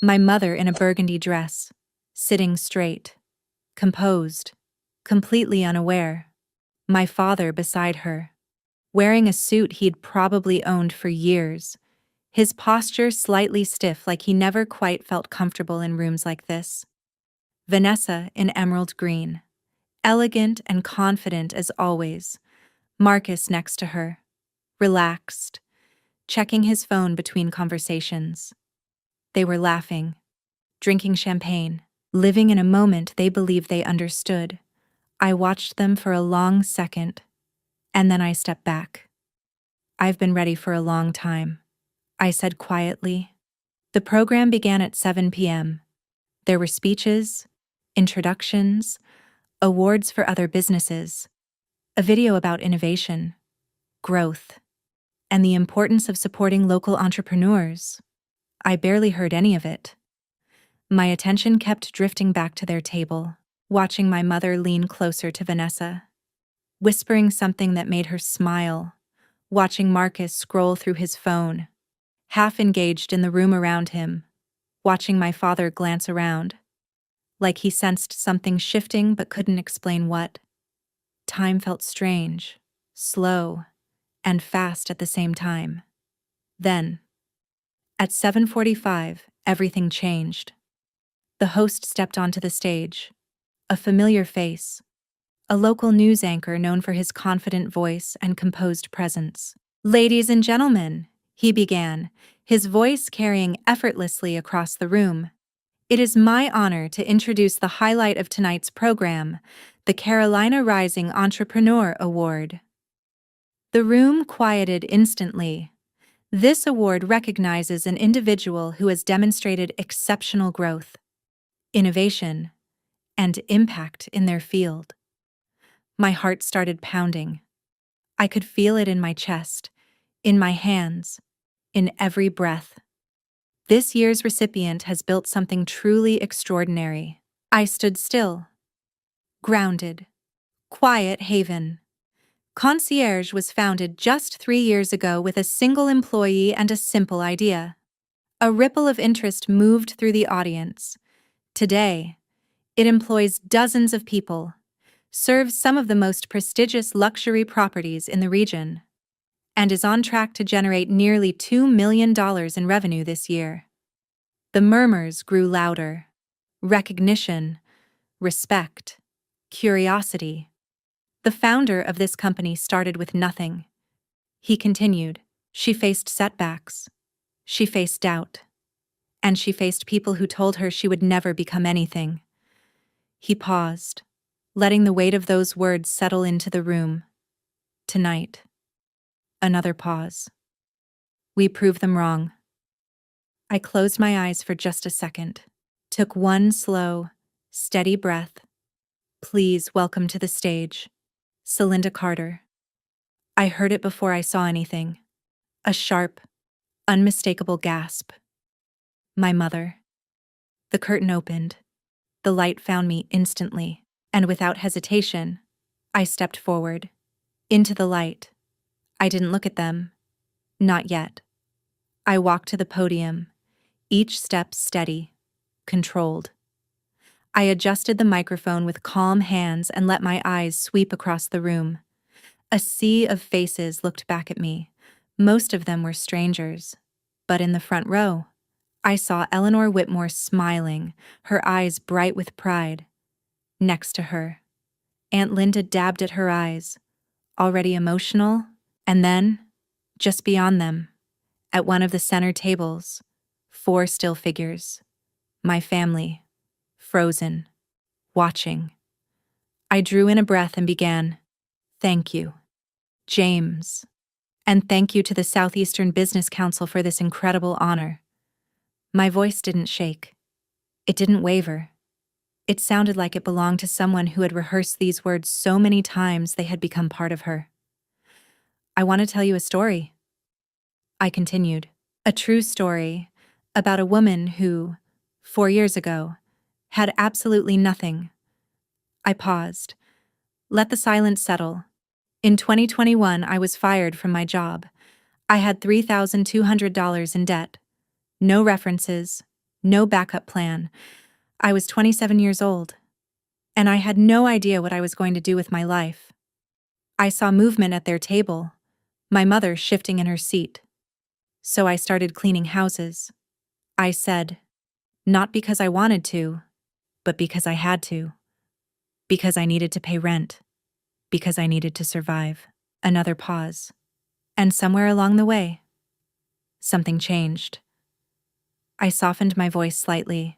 my mother in a burgundy dress, sitting straight, composed, completely unaware. My father beside her, wearing a suit he'd probably owned for years, his posture slightly stiff like he never quite felt comfortable in rooms like this. Vanessa in emerald green, elegant and confident as always. Marcus next to her, relaxed, checking his phone between conversations. They were laughing, drinking champagne, living in a moment they believed they understood. I watched them for a long second, and then I stepped back. "I've been ready for a long time," I said quietly. The program began at 7 p.m. There were speeches, introductions, awards for other businesses, a video about innovation, growth, and the importance of supporting local entrepreneurs. I barely heard any of it. My attention kept drifting back to their table, watching my mother lean closer to Vanessa, whispering something that made her smile, watching Marcus scroll through his phone, half engaged in the room around him, watching my father glance around, like he sensed something shifting but couldn't explain what. Time felt strange, slow, and fast at the same time. Then, at 7:45, everything changed. The host stepped onto the stage, a familiar face, a local news anchor known for his confident voice and composed presence. "Ladies and gentlemen," he began, his voice carrying effortlessly across the room. "It is my honor to introduce the highlight of tonight's program, the Carolina Rising Entrepreneur Award." The room quieted instantly. This award recognizes an individual who has demonstrated exceptional growth, innovation, and impact in their field. My heart started pounding. I could feel it in my chest, in my hands, in every breath. This year's recipient has built something truly extraordinary. I stood still, grounded, quiet haven. Concierge was founded just 3 years ago with a single employee and a simple idea. A ripple of interest moved through the audience. Today, it employs dozens of people, serves some of the most prestigious luxury properties in the region, and is on track to generate nearly $2 million in revenue this year. The murmurs grew louder. Recognition, respect, curiosity. The founder of this company started with nothing. He continued. She faced setbacks. She faced doubt. And she faced people who told her she would never become anything. He paused, letting the weight of those words settle into the room. Tonight. Another pause. We proved them wrong. I closed my eyes for just a second, took one slow, steady breath. "Please welcome to the stage, Celinda Carter." I heard it before I saw anything. A sharp, unmistakable gasp. My mother. The curtain opened. The light found me instantly, and without hesitation, I stepped forward, into the light. I didn't look at them. Not yet. I walked to the podium, each step steady, controlled. I adjusted the microphone with calm hands and let my eyes sweep across the room. A sea of faces looked back at me. Most of them were strangers. But in the front row, I saw Eleanor Whitmore smiling, her eyes bright with pride. Next to her, Aunt Linda dabbed at her eyes, already emotional, and then, just beyond them, at one of the center tables, 4 still figures. My family, frozen, watching. I drew in a breath and began. "Thank you, James. And thank you to the Southeastern Business Council for this incredible honor." My voice didn't shake. It didn't waver. It sounded like it belonged to someone who had rehearsed these words so many times they had become part of her. "I want to tell you a story," I continued. "A true story about a woman who, 4 years ago, had absolutely nothing." I paused. Let the silence settle. In 2021, I was fired from my job. I had $3,200 in debt. No references, no backup plan. I was 27 years old, and I had no idea what I was going to do with my life. I saw movement at their table, my mother shifting in her seat. So I started cleaning houses. I said, not because I wanted to, but because I had to. Because I needed to pay rent. Because I needed to survive. Another pause. And somewhere along the way, something changed. I softened my voice slightly.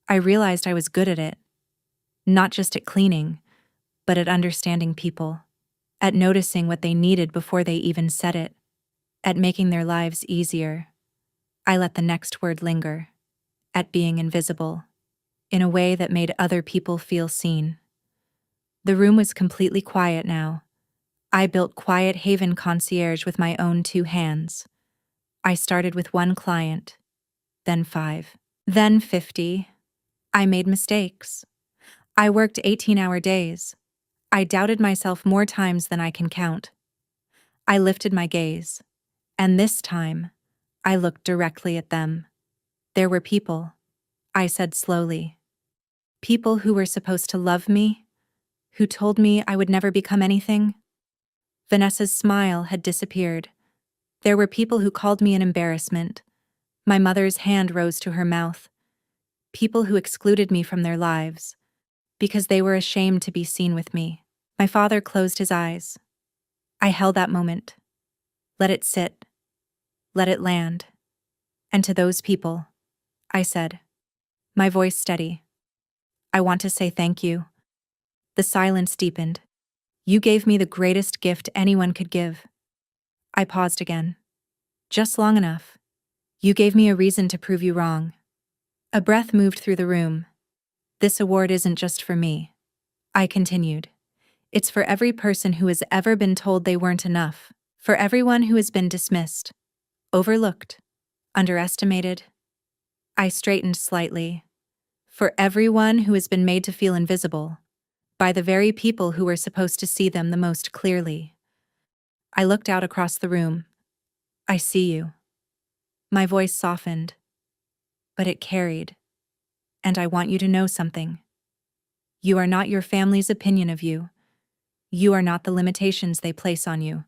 I realized I was good at it. Not just at cleaning, but at understanding people. At noticing what they needed before they even said it. At making their lives easier. I let the next word linger. At being invisible. In a way that made other people feel seen. The room was completely quiet now. I built Quiet Haven Concierge with my own 2 hands. I started with 1 client, then 5, then 50. I made mistakes. I worked 18-hour days. I doubted myself more times than I can count. I lifted my gaze, and this time, I looked directly at them. There were people, I said slowly. People who were supposed to love me, who told me I would never become anything. Vanessa's smile had disappeared. There were people who called me an embarrassment. My mother's hand rose to her mouth. People who excluded me from their lives, because they were ashamed to be seen with me. My father closed his eyes. I held that moment. Let it sit. Let it land. And to those people, I said, my voice steady, I want to say thank you. The silence deepened. You gave me the greatest gift anyone could give. I paused again. Just long enough. You gave me a reason to prove you wrong. A breath moved through the room. This award isn't just for me. I continued. It's for every person who has ever been told they weren't enough. For everyone who has been dismissed, overlooked, underestimated. I straightened slightly. For everyone who has been made to feel invisible, by the very people who were supposed to see them the most clearly. I looked out across the room. I see you. My voice softened, but it carried. And I want you to know something. You are not your family's opinion of you. You are not the limitations they place on you.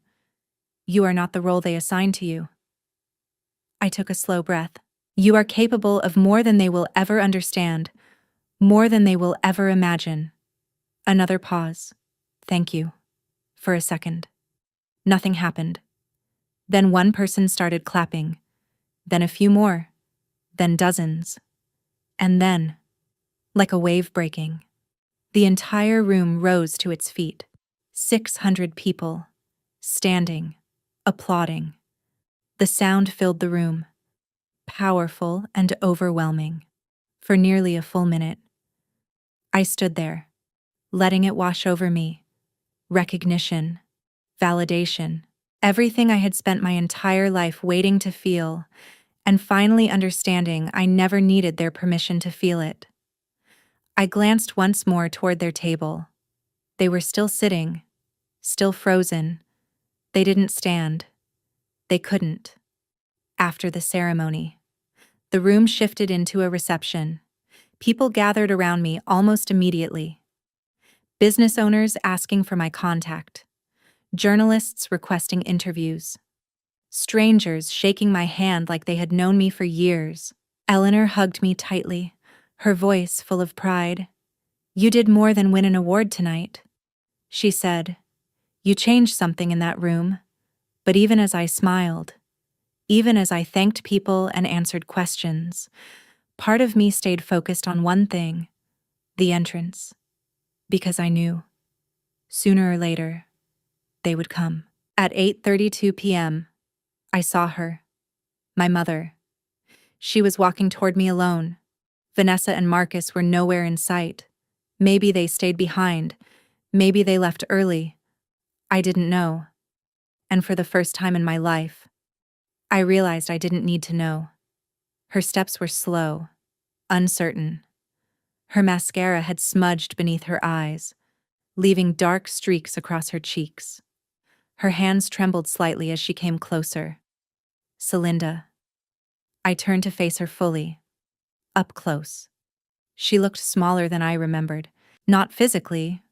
You are not the role they assign to you. I took a slow breath. You are capable of more than they will ever understand, more than they will ever imagine. Another pause. Thank you. For a second. Nothing happened. Then one person started clapping. Then a few more. Then dozens. And then, like a wave breaking, the entire room rose to its feet. 600 people, standing, applauding. The sound filled the room, powerful and overwhelming. For nearly a full minute, I stood there, letting it wash over me. Recognition, validation, everything I had spent my entire life waiting to feel, and finally understanding I never needed their permission to feel it. I glanced once more toward their table. They were still sitting, still frozen. They didn't stand. They couldn't. After the ceremony, the room shifted into a reception. People gathered around me almost immediately. Business owners asking for my contact. Journalists requesting interviews. Strangers shaking my hand like they had known me for years. Eleanor hugged me tightly, her voice full of pride. You did more than win an award tonight, she said. You changed something in that room. But even as I smiled, even as I thanked people and answered questions, part of me stayed focused on one thing, the entrance. Because I knew, sooner or later, they would come. At 8:32 p.m., I saw her, my mother. She was walking toward me alone, Vanessa and Marcus were nowhere in sight. Maybe they stayed behind. Maybe they left early. I didn't know. And for the first time in my life, I realized I didn't need to know. Her steps were slow, uncertain. Her mascara had smudged beneath her eyes, leaving dark streaks across her cheeks. Her hands trembled slightly as she came closer. Celinda. I turned to face her fully, up close. She looked smaller than I remembered, not physically,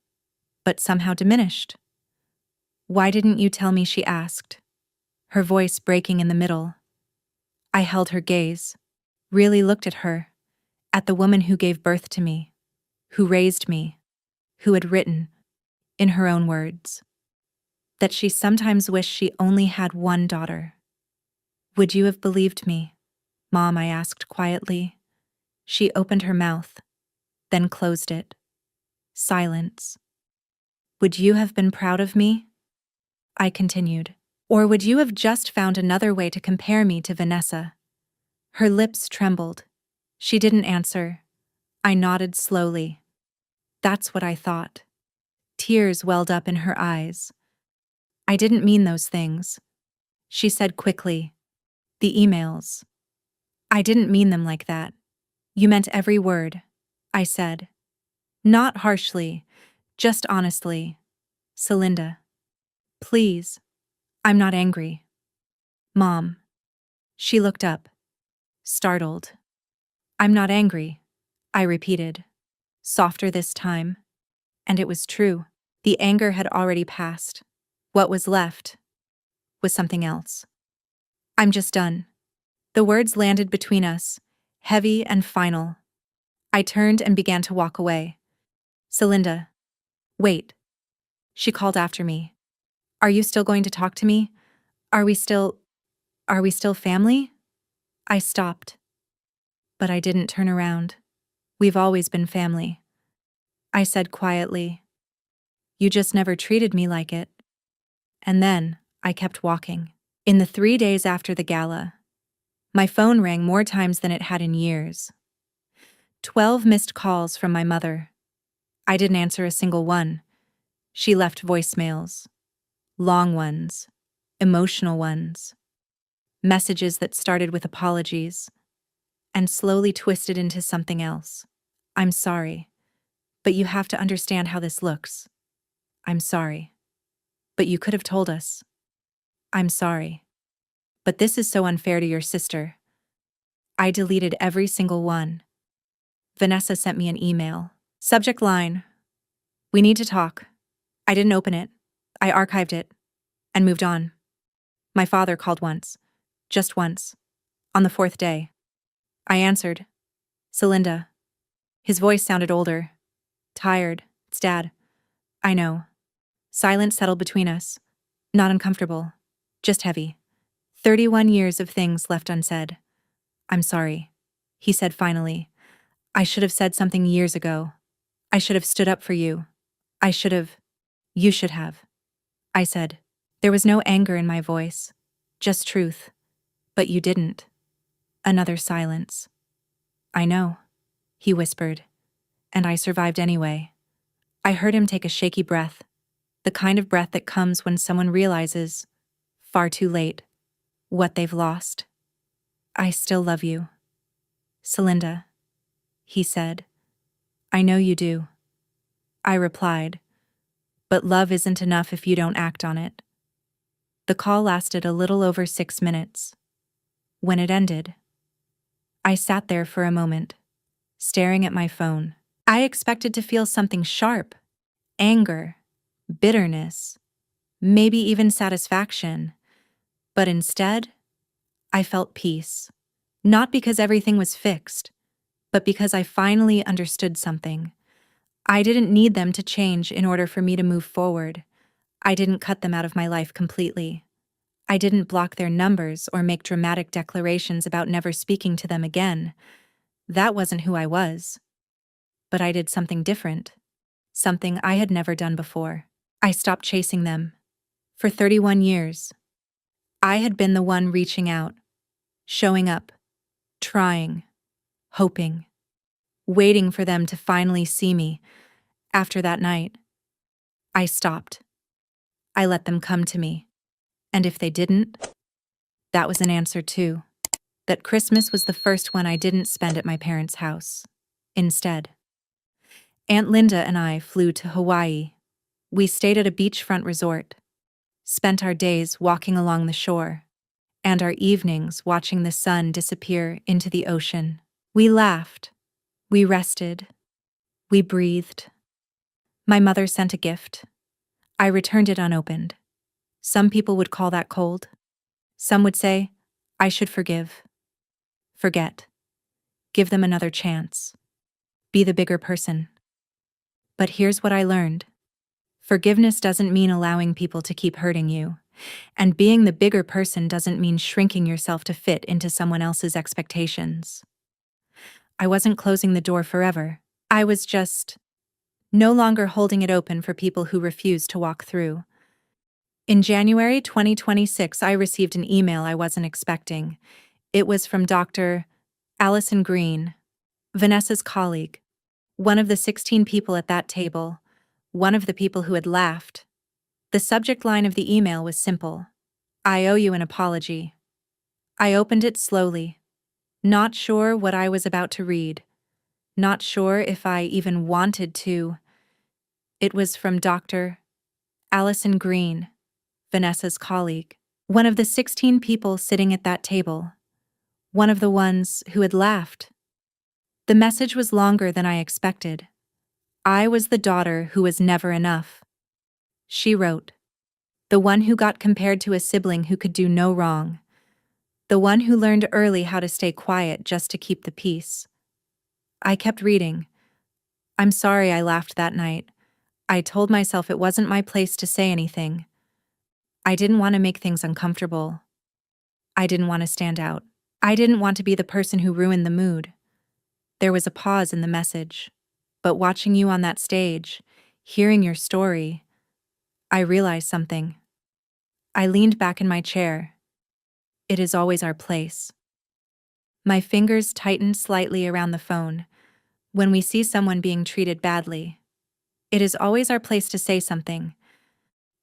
but somehow diminished. Why didn't you tell me? She asked, her voice breaking in the middle. I held her gaze, really looked at her, at the woman who gave birth to me, who raised me, who had written, in her own words, that she sometimes wished she only had one daughter. Would you have believed me, Mom? I asked quietly. She opened her mouth, then closed it. Silence. Would you have been proud of me? I continued. Or would you have just found another way to compare me to Vanessa? Her lips trembled. She didn't answer. I nodded slowly. That's what I thought. Tears welled up in her eyes. I didn't mean those things, she said quickly. The emails. I didn't mean them like that. You meant every word, I said. Not harshly, just honestly. Celinda. Please. I'm not angry. Mom. She looked up, startled. I'm not angry, I repeated, softer this time. And it was true. The anger had already passed. What was left was something else. I'm just done. The words landed between us, heavy and final. I turned and began to walk away. Celinda. Wait. She called after me. Are you still going to talk to me? Are we still family? I stopped. But I didn't turn around. We've always been family. I said quietly. You just never treated me like it. And then I kept walking. In the 3 days after the gala, my phone rang more times than it had in years. 12 missed calls from my mother. I didn't answer a single one. She left voicemails. Long ones. Emotional ones. Messages that started with apologies and slowly twisted into something else. I'm sorry, but you have to understand how this looks. I'm sorry, but you could have told us. I'm sorry, but this is so unfair to your sister. I deleted every single one. Vanessa sent me an email. Subject line: we need to talk. I didn't open it. I archived it and moved on. My father called once. Just once. On the 4th day. I answered. Celinda. His voice sounded older. Tired. It's Dad. I know. Silence settled between us. Not uncomfortable. Just heavy. 31 years of things left unsaid. I'm sorry, he said finally. I should have said something years ago. I should have stood up for you. You should have. I said. There was no anger in my voice. Just truth. But you didn't. Another silence. I know, he whispered. And I survived anyway. I heard him take a shaky breath. The kind of breath that comes when someone realizes, far too late, what they've lost. I still love you. Celinda, he said. I know you do. I replied, but love isn't enough if you don't act on it. The call lasted a little over 6 minutes. When it ended, I sat there for a moment, staring at my phone. I expected to feel something sharp, anger, bitterness, maybe even satisfaction, but instead, I felt peace. Not because everything was fixed, but because I finally understood something. I didn't need them to change in order for me to move forward. I didn't cut them out of my life completely. I didn't block their numbers or make dramatic declarations about never speaking to them again. That wasn't who I was. But I did something different. Something I had never done before. I stopped chasing them. For 31 years, I had been the one reaching out, showing up, trying, hoping. waiting for them to finally see me. After that night, I stopped. I let them come to me. And if they didn't, that was an answer too. That Christmas was the first one I didn't spend at my parents' house. Instead, Aunt Linda and I flew to Hawaii. We stayed at a beachfront resort, spent our days walking along the shore, and our evenings watching the sun disappear into the ocean. We laughed, we rested, we breathed. My mother sent a gift. I returned it unopened. Some people would call that cold. Some would say, I should forgive. Forget. Give them another chance. Be the bigger person. But here's what I learned. Forgiveness doesn't mean allowing people to keep hurting you. And being the bigger person doesn't mean shrinking yourself to fit into someone else's expectations. I wasn't closing the door forever. I was just no longer holding it open for people who refused to walk through. In January 2026, I received an email I wasn't expecting. It was from Dr. Allison Green, Vanessa's colleague, one of the 16 people at that table, one of the people who had laughed. The subject line of the email was simple. I owe you an apology. I opened it slowly, not sure what I was about to read, not sure if I even wanted to. It was from Dr. Allison Green, Vanessa's colleague, one of the 16 people sitting at that table, one of the ones who had laughed. The message was longer than I expected. I was the daughter who was never enough. She wrote, the one who got compared to a sibling who could do no wrong, the one who learned early how to stay quiet just to keep the peace. I kept reading. I'm sorry I laughed that night. I told myself it wasn't my place to say anything. I didn't want to make things uncomfortable. I didn't want to stand out. I didn't want to be the person who ruined the mood. There was a pause in the message. But watching you on that stage, hearing your story, I realized something. I leaned back in my chair. It is always our place. My fingers tightened slightly around the phone. When we see someone being treated badly, it is always our place to say something.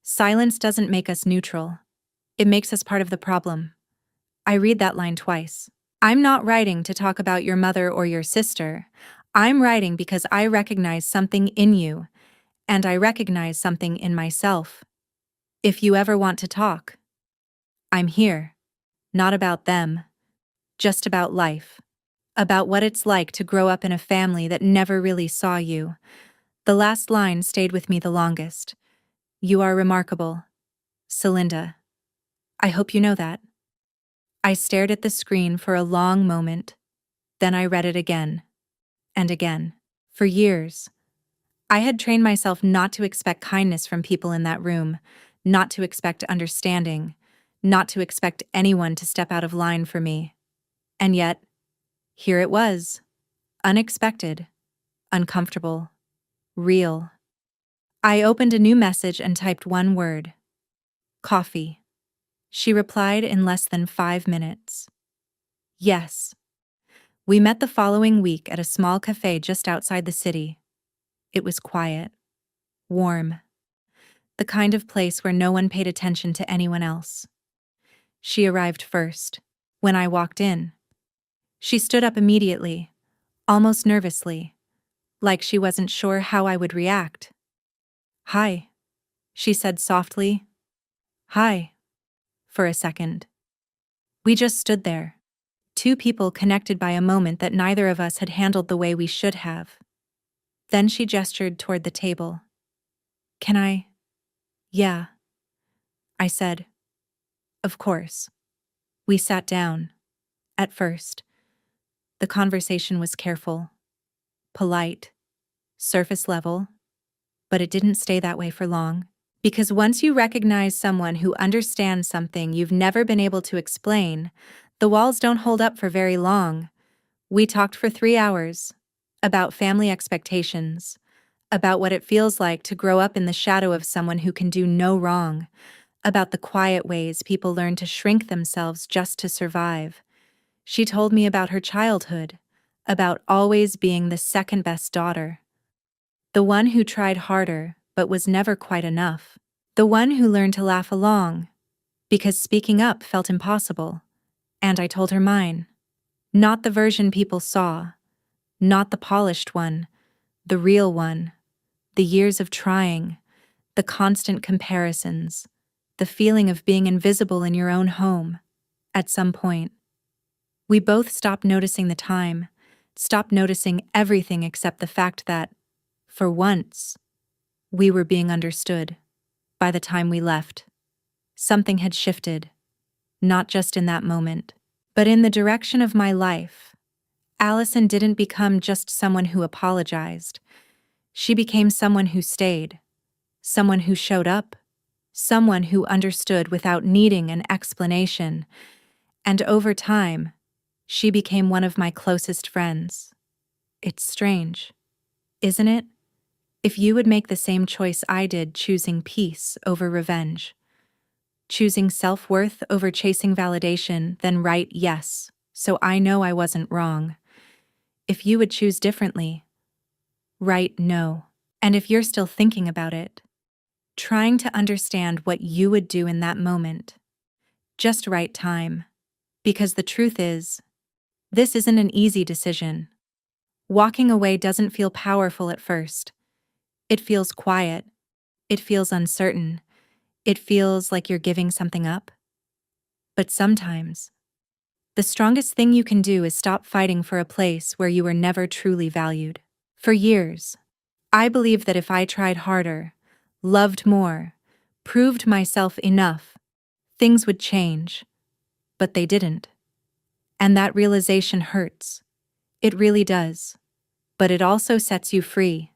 Silence doesn't make us neutral. It makes us part of the problem. I read that line twice. I'm not writing to talk about your mother or your sister. I'm writing because I recognize something in you, and I recognize something in myself. If you ever want to talk, I'm here. Not about them, just about life. About what it's like to grow up in a family that never really saw you. The last line stayed with me the longest. You are remarkable, Celinda. I hope you know that. I stared at the screen for a long moment. Then I read it again. And again. For years, I had trained myself not to expect kindness from people in that room, not to expect understanding, not to expect anyone to step out of line for me. And yet, here it was. Unexpected, uncomfortable, real. I opened a new message and typed one word. Coffee. She replied in less than 5 minutes. Yes. We met the following week at a small cafe just outside the city. It was quiet, warm, the kind of place where no one paid attention to anyone else. She arrived first. When I walked in, she stood up immediately, almost nervously, like she wasn't sure how I would react. Hi, she said softly. Hi. For a second. We just stood there, two people connected by a moment that neither of us had handled the way we should have. Then she gestured toward the table. Can I? Yeah. I said. Of course. We sat down. At first, the conversation was careful, polite, surface level, but it didn't stay that way for long. Because once you recognize someone who understands something you've never been able to explain, the walls don't hold up for very long. We talked for 3 hours about family expectations, about what it feels like to grow up in the shadow of someone who can do no wrong, about the quiet ways people learn to shrink themselves just to survive. She told me about her childhood, about always being the second best daughter, the one who tried harder but was never quite enough, the one who learned to laugh along because speaking up felt impossible. And I told her mine. Not the version people saw, not the polished one, the real one, the years of trying, the constant comparisons, the feeling of being invisible in your own home. At some point, we both stopped noticing the time, stopped noticing everything except the fact that, for once, we were being understood. By the time we left, something had shifted, not just in that moment, but in the direction of my life. Allison didn't become just someone who apologized. She became someone who stayed, someone who showed up, someone who understood without needing an explanation. And over time, she became one of my closest friends. It's strange, isn't it? If you would make the same choice I did, choosing peace over revenge, choosing self-worth over chasing validation, then write yes, so I know I wasn't wrong. If you would choose differently, write no. And if you're still thinking about it, trying to understand what you would do in that moment, just write time. Because the truth is, this isn't an easy decision. Walking away doesn't feel powerful at first. It feels quiet. It feels uncertain. It feels like you're giving something up. But sometimes, the strongest thing you can do is stop fighting for a place where you were never truly valued. For years, I believed that if I tried harder, loved more, proved myself enough, things would change. But they didn't. And that realization hurts. It really does. But it also sets you free.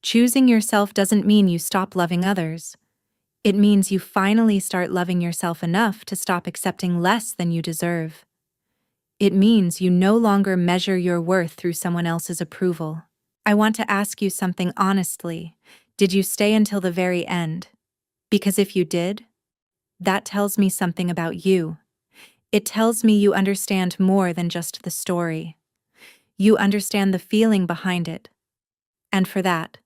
Choosing yourself doesn't mean you stop loving others. It means you finally start loving yourself enough to stop accepting less than you deserve. It means you no longer measure your worth through someone else's approval. I want to ask you something honestly. Did you stay until the very end? Because if you did, that tells me something about you. It tells me you understand more than just the story. You understand the feeling behind it. And for that,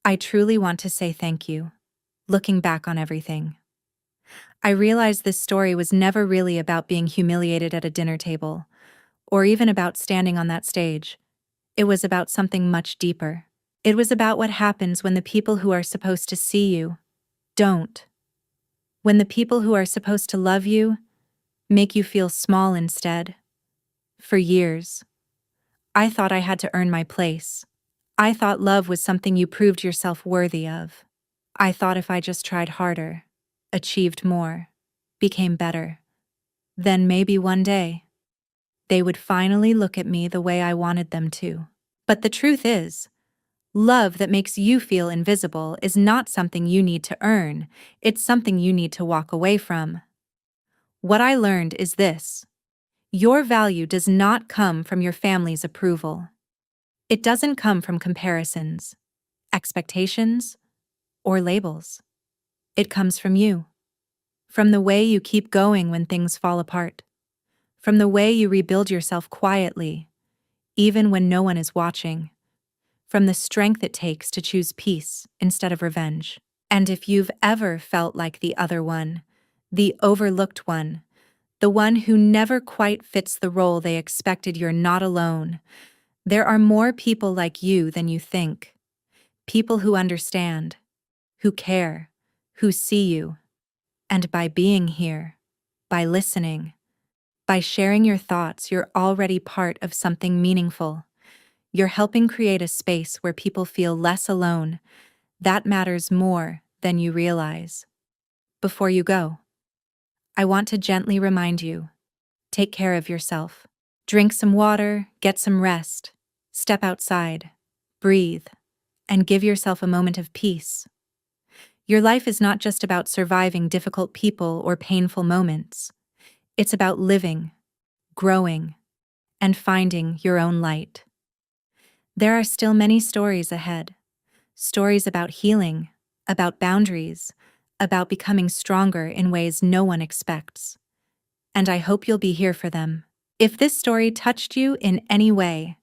I truly want to say thank you. Looking back on everything, I realized this story was never really about being humiliated at a dinner table, or even about standing on that stage. It was about something much deeper. It was about what happens when the people who are supposed to see you don't. When the people who are supposed to love you make you feel small instead. For years, I thought I had to earn my place. I thought love was something you proved yourself worthy of. I thought if I just tried harder, achieved more, became better, then maybe one day, they would finally look at me the way I wanted them to. But the truth is, love that makes you feel invisible is not something you need to earn, it's something you need to walk away from. What I learned is this: your value does not come from your family's approval. It doesn't come from comparisons, expectations, or labels. It comes from you. From the way you keep going when things fall apart. From the way you rebuild yourself quietly, even when no one is watching. From the strength it takes to choose peace instead of revenge. And if you've ever felt like the other one, the overlooked one, the one who never quite fits the role they expected, you're not alone. There are more people like you than you think. People who understand, who care, who see you. And by being here, by listening, by sharing your thoughts, you're already part of something meaningful. You're helping create a space where people feel less alone. That matters more than you realize. Before you go, I want to gently remind you, take care of yourself. Drink some water, get some rest, step outside, breathe, and give yourself a moment of peace. Your life is not just about surviving difficult people or painful moments. It's about living, growing, and finding your own light. There are still many stories ahead. Stories about healing, about boundaries, about becoming stronger in ways no one expects. And I hope you'll be here for them. If this story touched you in any way,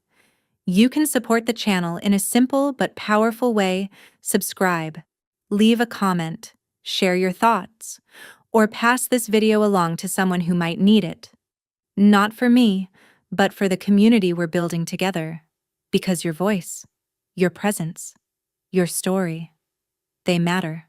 you can support the channel in a simple but powerful way. Subscribe, leave a comment, share your thoughts, or pass this video along to someone who might need it. Not for me, but for the community we're building together. Because your voice, your presence, your story, they matter.